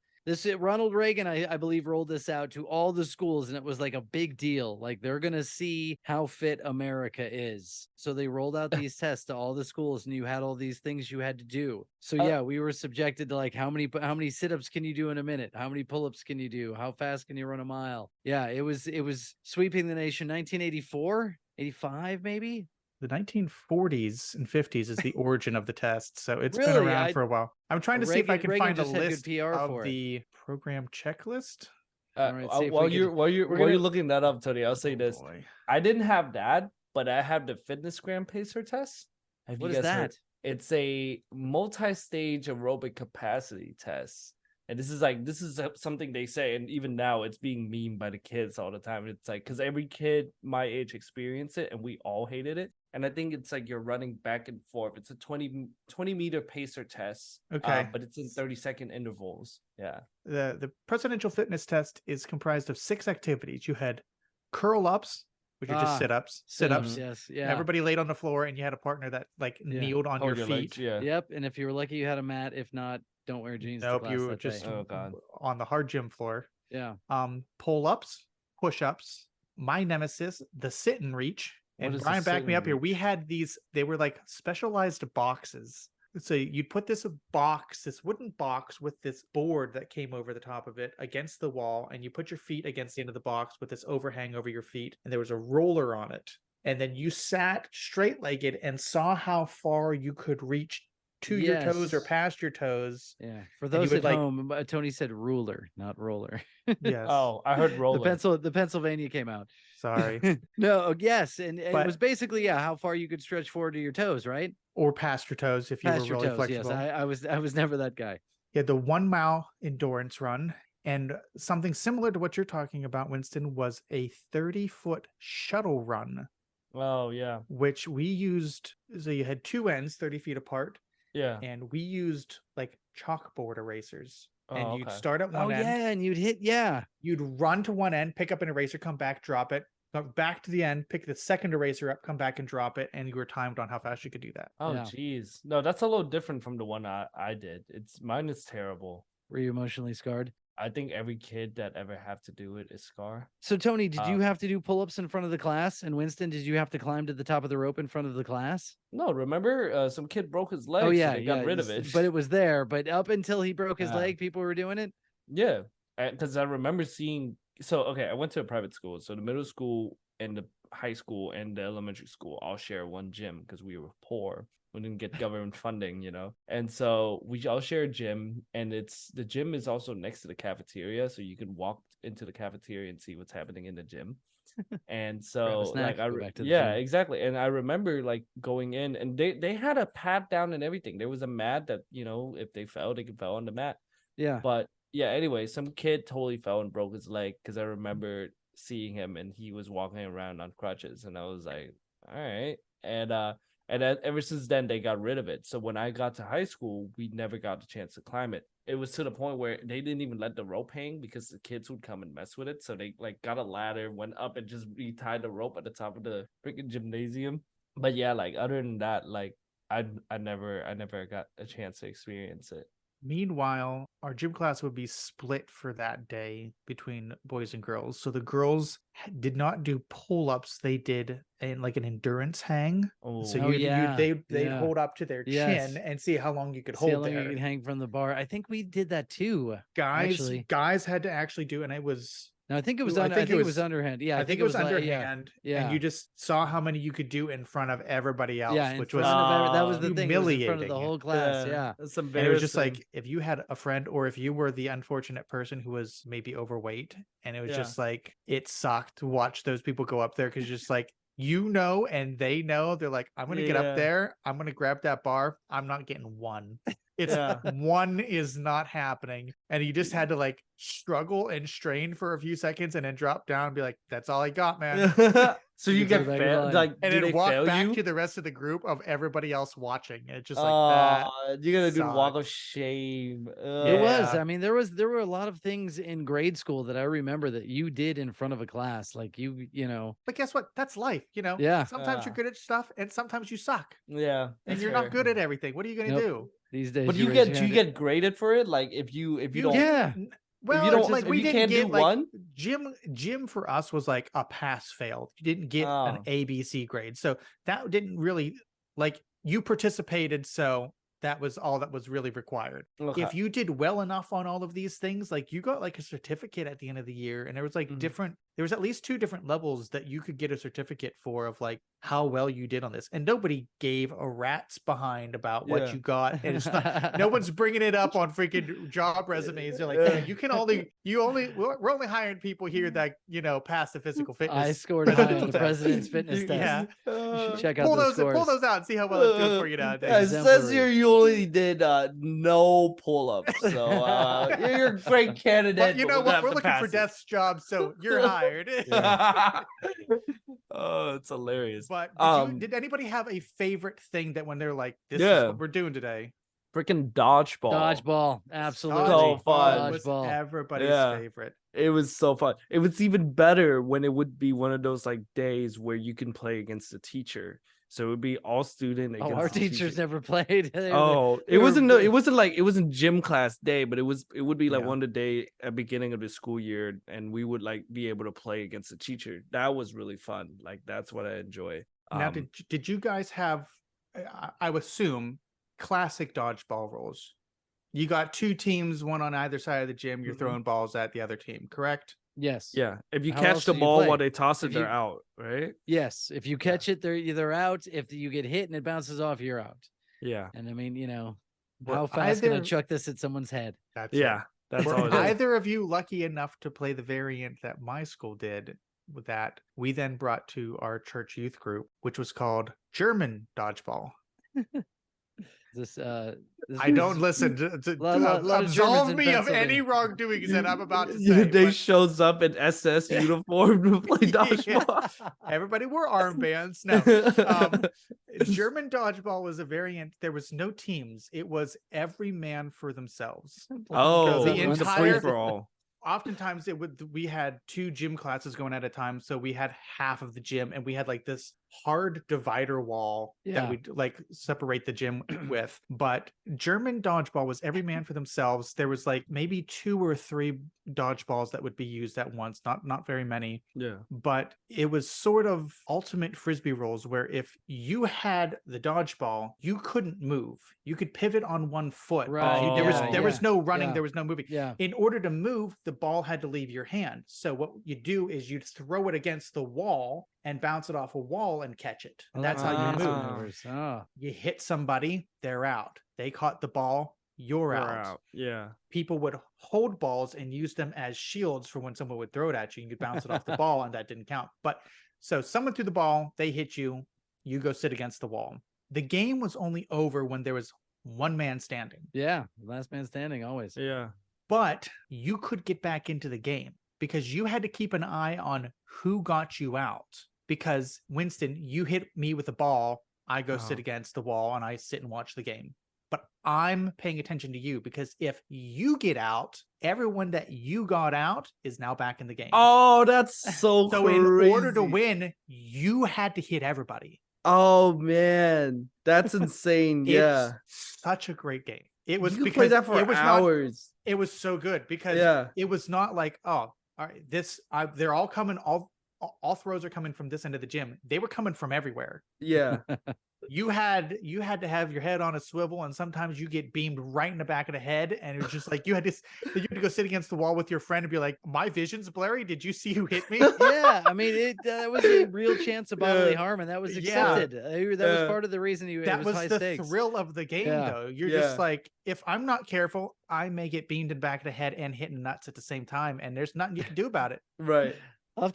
Ronald Reagan, I believe, rolled this out to all the schools, and it was like a big deal. Like they're going to see how fit America is. So they rolled out these tests to all the schools, and you had all these things you had to do. So we were subjected to like how many sit-ups can you do in a minute? How many pull-ups can you do? How fast can you run a mile? Yeah, it was sweeping the nation. 1984, 85 maybe? The 1940s and 50s is the origin of the test, so it's been around for a while. I'm trying to see if I can find a list of the program checklist. While you're looking that up, Tony, I'll say this: I didn't have that, but I have the Fitness Gram Pacer test. What is that? It's a multi-stage aerobic capacity test. And this is something they say, and even now it's being memed by the kids all the time. It's like, because every kid my age experienced it, and we all hated it. And I think it's like you're running back and forth. It's a 20 meter pacer test. Okay. But it's in 30-second intervals. Yeah. The Presidential Fitness Test is comprised of 6 activities. You had curl ups, which are just sit-ups. Sit-ups. Yes. Yeah. Everybody laid on the floor, and you had a partner that like kneeled on your feet. Legs, Yep. And if you were lucky, you had a mat. If not, don't wear jeans. Nope, you were just on the hard gym floor. Yeah. Pull-ups, push-ups, my nemesis, the sit and reach. And Brian, back me up here. We had these, they were like specialized boxes. So you'd put this wooden box with this board that came over the top of it against the wall, and you put your feet against the end of the box with this overhang over your feet, and there was a roller on it. And then you sat straight-legged and saw how far you could reach to your toes or past your toes. Yeah. For those at home, Tony said ruler, not roller. Yes. Oh, I heard roller. The Pennsylvania came out. Sorry. No, yes. And it was basically, how far you could stretch forward to your toes, right? Or past your toes if you were really flexible. Yes, I was never that guy. Yeah, the 1 mile endurance run. And something similar to what you're talking about, Winston, was a 30-foot shuttle run. Oh, yeah. Which we used. So you had 2 ends 30 feet apart. Yeah. And we used like chalkboard erasers. Oh, and you'd start at one end. Yeah, and you'd hit, You'd run to one end, pick up an eraser, come back, drop it. Come back to the end, pick the second eraser up, come back and drop it, and you were timed on how fast you could do that. Oh, geez. No, that's a little different from the one I did. Mine is terrible. Were you emotionally scarred? I think every kid that ever have to do it is scar. So Tony, did you have to do pull-ups in front of the class? And Winston, did you have to climb to the top of the rope in front of the class? No, remember some kid broke his leg. Oh yeah, so they got rid of it. But it was there. But up until he broke his leg, people were doing it. Yeah, because I remember seeing. So okay, I went to a private school. So the middle school and the high school and the elementary school all share one gym because we were poor. We didn't get government funding, and so we all share a gym, and the gym is also next to the cafeteria, so you can walk into the cafeteria and see what's happening in the gym. And so exactly. And I remember like going in, and they had a pad down and everything. There was a mat that if they fell, they could fall on the mat. Yeah. But yeah, anyway, some kid totally fell and broke his leg because I remember seeing him and he was walking around on crutches, and I was like, all right. And ever since then, they got rid of it. So when I got to high school, we never got the chance to climb it. It was to the point where they didn't even let the rope hang because the kids would come and mess with it. So they like got a ladder, went up and just retied the rope at the top of the freaking gymnasium. But yeah, like other than that, like I never got a chance to experience it. Meanwhile, our gym class would be split for that day between boys and girls. So the girls did not do pull-ups; they did an endurance hang. Oh, so they'd hold up to their chin and see how long you could hold how long you could hang from the bar. I think we did that too. Guys had to actually do, and it was. No, I think it was. I think it was underhand. Yeah, I think it was underhand. Yeah, and you just saw how many you could do in front of everybody else, which was that was the thing. Humiliating. In front of the whole class. Yeah. And it was just like if you had a friend, or if you were the unfortunate person who was maybe overweight, and it was just like it sucked to watch those people go up there because just like. And they know, they're like, I'm gonna get up there, I'm gonna grab that bar, I'm not getting one. It's one is not happening. And you just had to like struggle and strain for a few seconds and then drop down and be like, that's all I got, man. So you get failed, like, and then walk back to the rest of the group of everybody else watching. It's just like that. You're gonna do walk of shame. It was. I mean, there were a lot of things in grade school that I remember that you did in front of a class, like you know. But guess what? That's life, Yeah. Sometimes you're good at stuff, and sometimes you suck. Yeah, and you're not good at everything. What are you gonna do these days? But do you get graded for it? Like if you don't. Yeah. Well, you don't like we didn't get one. Gym for us was like a pass fail. You didn't get an ABC grade, so that didn't really like you participated. So that was all that was really required. Okay. If you did well enough on all of these things, like you got like a certificate at the end of the year, and there was like there was at least 2 different levels that you could get a certificate for of like how well you did on this, and nobody gave a rat's behind about what you got, and it's not, no one's bringing it up on freaking job resumes. They're like, we're only hiring people here that pass the physical fitness. I scored high on the president's fitness test. You should check out pull those out and see how well it's doing for you nowadays. It says here you only did no pull-ups, so you're a great candidate. But you know what? We're looking for desk jobs, so you're hired. Oh, it's hilarious. But did anybody have a favorite thing that when they're like, this is what we're doing today? Freaking dodgeball. Dodgeball. Absolutely. So fun. Was everybody's favorite. It was so fun. It was even better when it would be one of those like days where you can play against the teacher. So it would be all student against our teachers never played. It wasn't gym class day, but it would be like one of the day at beginning of the school year, and we would like be able to play against the teacher. That was really fun. Like that's what I enjoy. Now, did you guys have? I would assume classic dodgeball rules. You got 2 teams, one on either side of the gym. You're throwing balls at the other team, correct? Yes. Yeah. If you catch the ball while they toss it, they're out, right? Yes. If you catch it, they're either out. If you get hit and it bounces off, you're out. Yeah. And I mean, Were how fast can I either- chuck this at someone's head? That's Yeah. it. That's Were all it is. either of you lucky enough to play the variant that my school did with that we then brought to our church youth group, which was called German dodgeball? This I don't listen to lot of Germans absolve in me of Pennsylvania. any wrongdoings that I'm about to say. They but shows up in SS uniform to play dodgeball. everybody wore armbands. No, German dodgeball was a variant. There was no teams. It was every man for themselves. Oh, The it's a entire- free for all. Oftentimes we had 2 gym classes going at a time, so we had half of the gym, and we had like this hard divider wall that we'd like separate the gym with. But German dodgeball was every man for themselves. There was like maybe 2 or 3 dodgeballs that would be used at once, not very many. Yeah. But it was sort of ultimate frisbee rules, where if you had the dodgeball, you couldn't move. You could pivot on one foot. Right. There was no running. Yeah. There was no moving. Yeah. In order to move, the ball had to leave your hand. So what you do is you throw it against the wall and bounce it off a wall and catch it. And that's how you move. Oh. You hit somebody, they're out. They caught the ball, you're out. Yeah. People would hold balls and use them as shields for when someone would throw it at you. You could bounce it off the ball, and that didn't count. But so someone threw the ball, they hit you, you go sit against the wall. The game was only over when there was one man standing. Yeah. Last man standing always. Yeah. But you could get back into the game because you had to keep an eye on who got you out. Because Winston, you hit me with a ball, I go sit against the wall and I sit and watch the game. But I'm paying attention to you, because if you get out, everyone that you got out is now back in the game. Oh, that's so crazy. In order to win, you had to hit everybody. Oh man, that's insane. Yeah. It's such a great game. It was You could because play that for it was hours. It was so good because it was not like, oh, all right, they're all coming, all throws are coming from this end of the gym. They were coming from everywhere. Yeah. You had to have your head on a swivel, and sometimes you get beamed right in the back of the head, and it was just like you had to go sit against the wall with your friend and be like, "My vision's blurry. Did you see who hit me?" Yeah, I mean, that was a real chance of bodily harm, and that was accepted. That was part of the reason that was high the stakes. thrill of the game, though. You're just like, if I'm not careful, I may get beamed in the back of the head and hitting nuts at the same time, and there's nothing you can do about it. Right.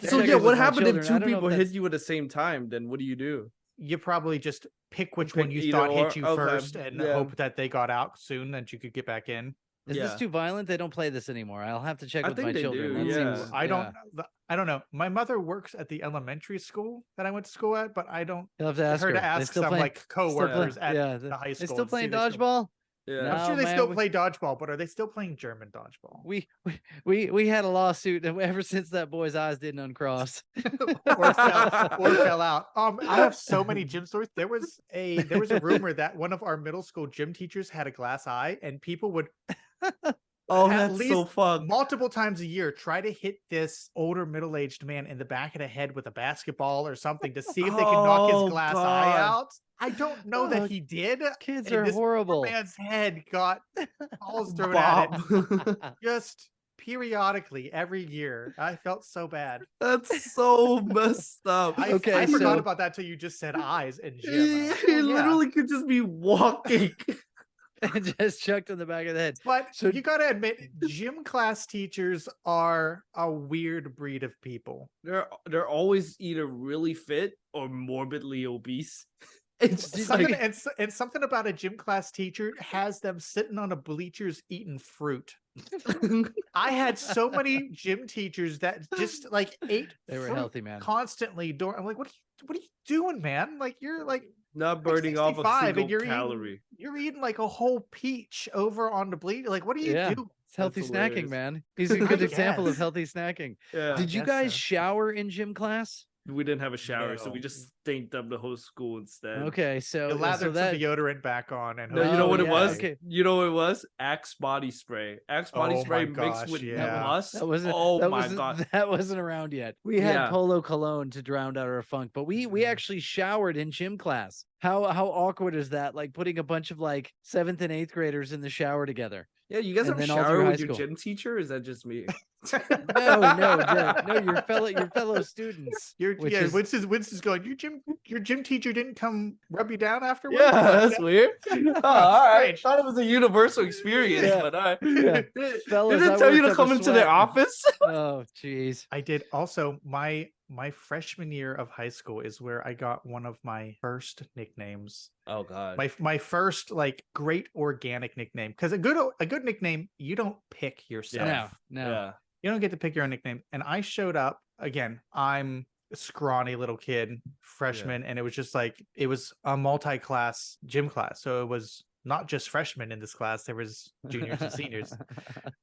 So yeah, what happened if 2 people hit you at the same time? Then what do you do? You probably just pick which one you thought hit you first and hope that they got out soon, that you could get back in. Is this too violent? They don't play this anymore. I'll have to check with my they children. do, I don't know. My mother works at the elementary school that I went to school at, but I don't. You'll have to ask her. To ask some like co-workers at the high school. They still playing dodgeball? Yeah. I'm sure they still play dodgeball, but are they still playing German dodgeball? We had a lawsuit ever since that boy's eyes didn't uncross or fell out. I have so many gym stories. There was a rumor that one of our middle school gym teachers had a glass eye, and people would at least so fun. Multiple times a year try to hit this older middle-aged man in the back of the head with a basketball or something to see if they can knock his glass eye out. I don't know that he did. Kids are horrible. Man's head got balls thrown at it. Just periodically every year. I felt so bad. That's so messed up. I forgot about that till you just said eyes and gym. He literally could just be walking. And just chucked in the back of the head. But you gotta admit, gym class teachers are a weird breed of people. They're always either really fit or morbidly obese. It's something, and something about a gym class teacher has them sitting on a bleachers eating fruit. I had so many gym teachers that just like ate. They were healthy, man. Constantly. I'm like, what are you doing, man? Like you're like not burning off a single calorie. You're eating like a whole peach over on the bleach. Like, what do you do? It's healthy snacking, man. He's a good example of healthy snacking. Yeah. Did you guys shower in gym class? We didn't have a shower, so we just stinked up the whole school instead. Okay, so you lathered some deodorant back on, and you know what it was? Okay. You know what it was? Axe body spray. Axe body spray mixed with musk. That wasn't around yet. We had Polo cologne to drown out our funk, but we actually showered in gym class. How awkward is that? Like putting a bunch of like 7th and 8th graders in the shower together. Yeah, you guys ever shower with your gym teacher? Or is that just me? No, your fellow students. Winston's going, your gym teacher didn't come rub you down afterwards? Yeah, that's weird. Oh, all right. Strange. Thought it was a universal experience, Yeah. but I Fellas, did I it tell you worked to up come a into their sweat. office? Oh, jeez. I did. Also, my freshman year of high school is where I got one of my first nicknames. Oh God. My first like great organic nickname. Because a good nickname, you don't pick yourself. No. Yeah. You don't get to pick your own nickname. And I showed up again. I'm a scrawny little kid, freshman, and it was just like it was a multi-class gym class. So it was not just freshmen in this class. There was juniors and seniors.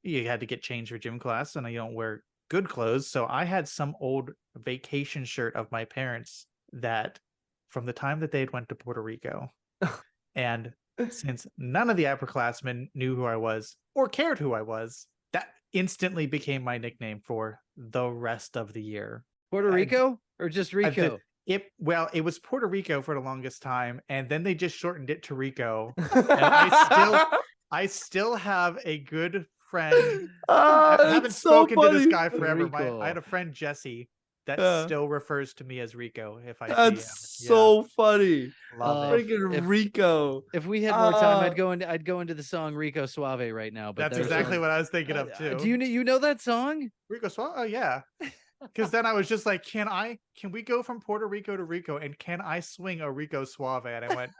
You had to get changed for gym class, and you don't wear good clothes. So I had some old vacation shirt of my parents that from the time that they had went to Puerto Rico. And since none of the upperclassmen knew who I was or cared who I was, that instantly became my nickname for the rest of the year. Puerto Rico or just Rico? It was Puerto Rico for the longest time, and then they just shortened it to Rico. And I still have a good friend. I haven't spoken to this guy forever. I had a friend, Jesse, that still refers to me as Rico if I see him. That's so funny. Love it. Freaking Rico. If we had more time, I'd go into the song Rico Suave right now. But That's exactly what I was thinking of too. Do you know that song? Rico Suave? Oh yeah. Because then I was just like, can we go from Puerto Rico to Rico, and can I swing a Rico Suave? And I went,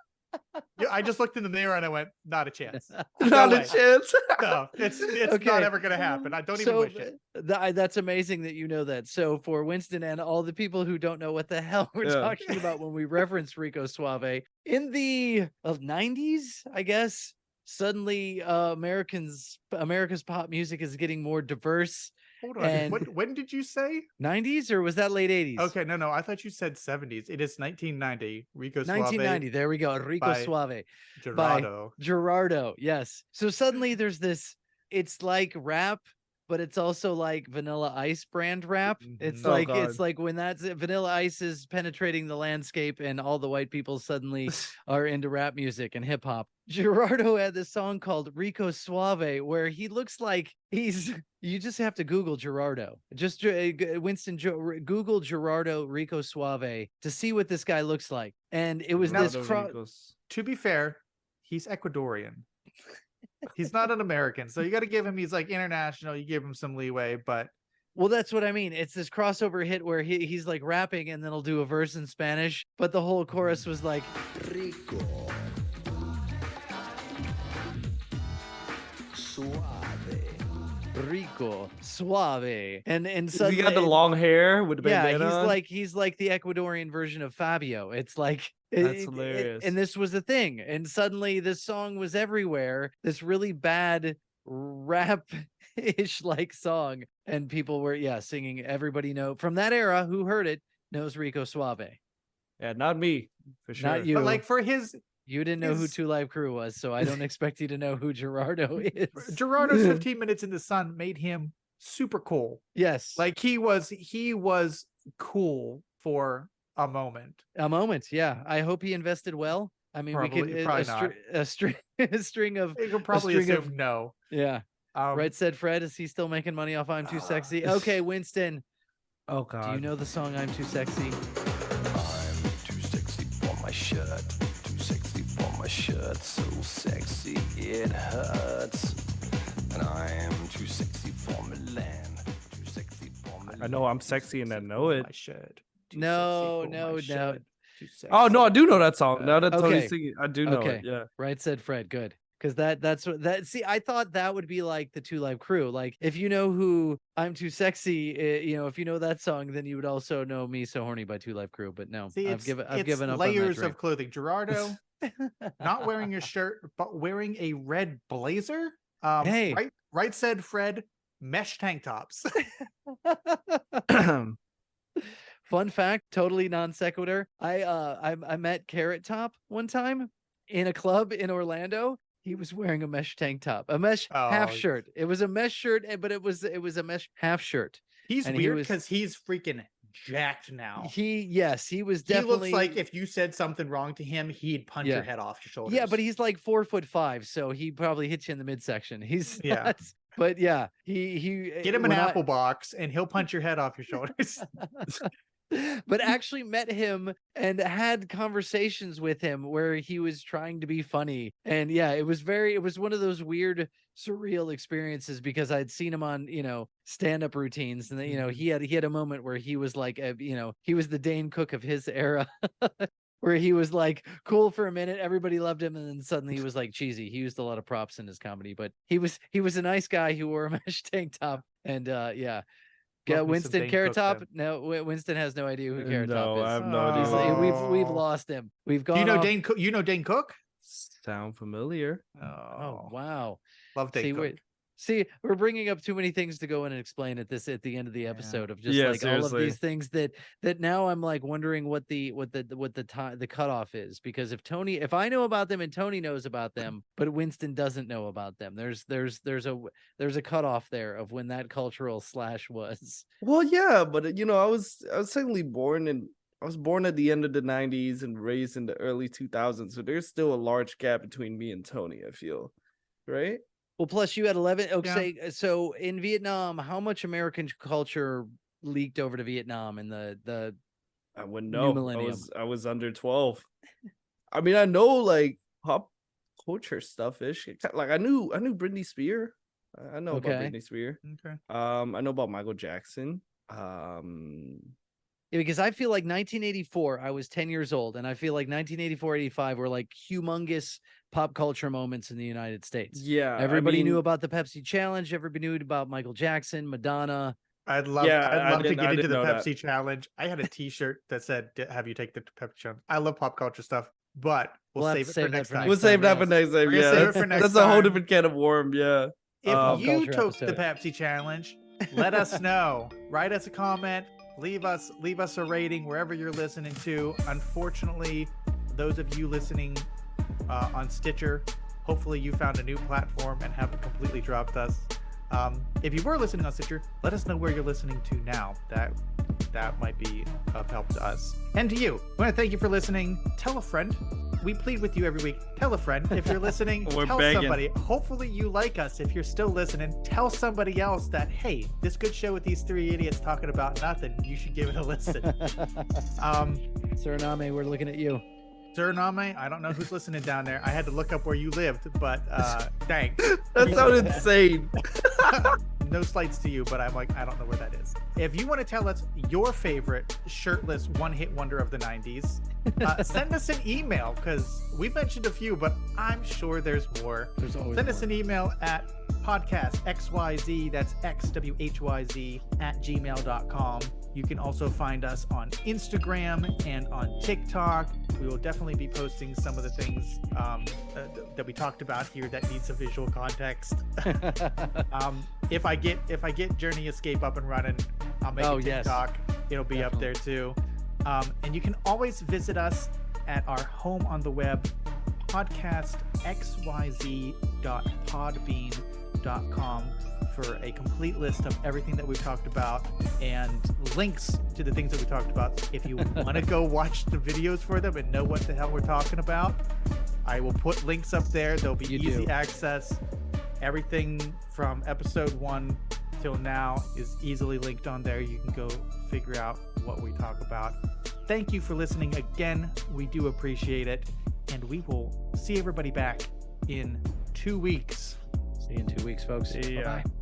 I just looked in the mirror and I went, not a chance. Not a chance. No, it's Okay. not ever gonna happen. I don't even wish it. That's amazing that you know that. So for Winston and all the people who don't know what the hell we're talking about when we reference Rico Suave, in the 90s, I guess, suddenly America's pop music is getting more diverse. Hold on. And When did you say 90s, or was that late 80s? Okay, no, I thought you said 70s. It is 1990. Rico Suave. 1990. There we go. Rico by Suave. Gerardo. By Gerardo. Yes. So suddenly there's this. It's like rap, but it's also like Vanilla Ice brand rap. It's it's like when Vanilla Ice is penetrating the landscape, and all the white people suddenly are into rap music and hip hop. Gerardo had this song called Rico Suave, where he looks like you just have to Google Gerardo. Just Winston, Google Gerardo Rico Suave to see what this guy looks like. And it was To be fair, he's Ecuadorian. He's not an American, so you got to give him. He's like international. You give him some leeway, but well, that's what I mean. It's this crossover hit where he's like rapping, and then he'll do a verse in Spanish, but the whole chorus was like Rico Suave, and suddenly he got the long hair with the bandana. he's like the Ecuadorian version of Fabio. It's like that's hilarious. And this was the thing, and suddenly this song was everywhere. This really bad rap-ish like song, and people were singing. Everybody from that era who heard it knows Rico Suave. Yeah, not me for sure. Not you. But like for his. You didn't know who Two Live Crew was, so I don't expect you to know who Gerardo is. Gerardo's 15 Minutes in the Sun made him super cool. Yes. Like he was cool for a moment. A moment, yeah. I hope he invested well. I mean, probably, we could probably a string of. You could probably assume no. Yeah. Right, said Fred. Is he still making money off I'm Too Sexy? Okay, Winston. Oh God. Do you know the song I'm Too Sexy? I'm too sexy for my shirt. Too sexy for my shirt. So sexy it hurts. And I am too sexy for Milan. Too sexy for Milan. I know I'm sexy and I know it. My shirt. No. Oh no, I do know that song. Now that Okay. Tony's singing, I do know it. Yeah. Right, said Fred. Good. Because that's what that. See, I thought that would be like the Two Live Crew. Like, if you know who I'm Too Sexy, if you know that song, then you would also know Me So Horny by Two Live Crew. But no, See, I've given up layers on that of clothing. Gerardo, not wearing your shirt, but wearing a red blazer. Hey. Right said Fred, mesh tank tops. Fun fact, totally non sequitur. I met Carrot Top one time in a club in Orlando. He was wearing a mesh tank top, a mesh half shirt. It was a mesh shirt, but it was a mesh half shirt. He's weird because he's freaking jacked now. He was definitely. He looks like if you said something wrong to him, he'd punch your head off your shoulders. Yeah, but he's like 4'5", so he probably hits you in the midsection. He's But yeah, he Get him an apple box and he'll punch your head off your shoulders. But actually met him and had conversations with him where he was trying to be funny. And yeah, it was one of those weird, surreal experiences because I'd seen him on, stand-up routines. And then, he had a moment where he was like, he was the Dane Cook of his era. Where he was like cool for a minute, everybody loved him, and then suddenly he was like cheesy. He used a lot of props in his comedy, but he was a nice guy who wore a mesh tank top. And yeah. Winston Carrot Top? No, Winston has no idea who Carrot Top is. I have no idea. We've lost him. We've gone. Do you know Dane Cook? You know Dane Cook? Sound familiar? Oh wow. Love Dane Cook. See, we're bringing up too many things to go in and explain at the end of the episode of just like seriously. all of these things that now I'm like wondering what the cutoff is, because if I know about them and Tony knows about them, but Winston doesn't know about them, there's a cutoff there of when that cultural slash was. Well, yeah, but I was technically born I was born at the end of the 90s and raised in the early 2000s, so there's still a large gap between me and Tony, I feel, right? Well, plus you had 11. Okay, yeah. So in Vietnam, how much American culture leaked over to Vietnam in the I wouldn't know. I was under 12. I mean, I know like pop culture stuff ish. Like I knew Britney Spears. I know about Britney Spears. Okay. I know about Michael Jackson. Yeah, because I feel like 1984, I was 10 years old, and I feel like 1984, 85 were like humongous pop culture moments in the United States. Yeah. Everybody knew about the Pepsi Challenge. Everybody knew about Michael Jackson, Madonna. I'd love to get into the Pepsi Challenge. I had a t-shirt that said, have you take the Pepsi Challenge? I love pop culture stuff, but we'll save it for next time. We'll save that for next time. Yeah, that's a whole different can of worms. Yeah. If you took the Pepsi Challenge, let us know. Write us a comment. Leave us a rating wherever you're listening to. Unfortunately, those of you listening on Stitcher, hopefully you found a new platform and haven't completely dropped us. If you were listening on Stitcher, let us know where you're listening to now. That might be of help to us and to you. I want to thank you for listening. Tell a friend. We plead with you every week. Tell a friend. If you're listening, tell somebody. Hopefully you like us. If you're still listening, tell somebody else that, hey, this good show with these three idiots talking about nothing, you should give it a listen. Suriname, we're looking at you. Suriname, I don't know who's listening down there. I had to look up where you lived, but thanks. That sounded insane. No slights to you, but I'm like, I don't know where that is. If you want to tell us your favorite shirtless one-hit wonder of the 90s, send us an email, because we mentioned a few, but I'm sure there's more. There's always Send more. us an email at podcastxyz, that's xwhyz @gmail.com. You can also find us on Instagram and on TikTok. We will definitely be posting some of the things that we talked about here that need some visual context. If I get Journey Escape up and running, I'll make a TikTok. Yes. It'll be up there too. And you can always visit us at our home on the web, podcastxyz.podbean.com, for a complete list of everything that we've talked about and links to the things that we talked about. If you want to go watch the videos for them and know what the hell we're talking about, I will put links up there. There'll be easy access. Everything from episode 1 till now is easily linked on there. You can go figure out what we talk about. Thank you for listening again. We do appreciate it. And we will see everybody back in 2 weeks. See you in 2 weeks, folks. See ya. Bye-bye.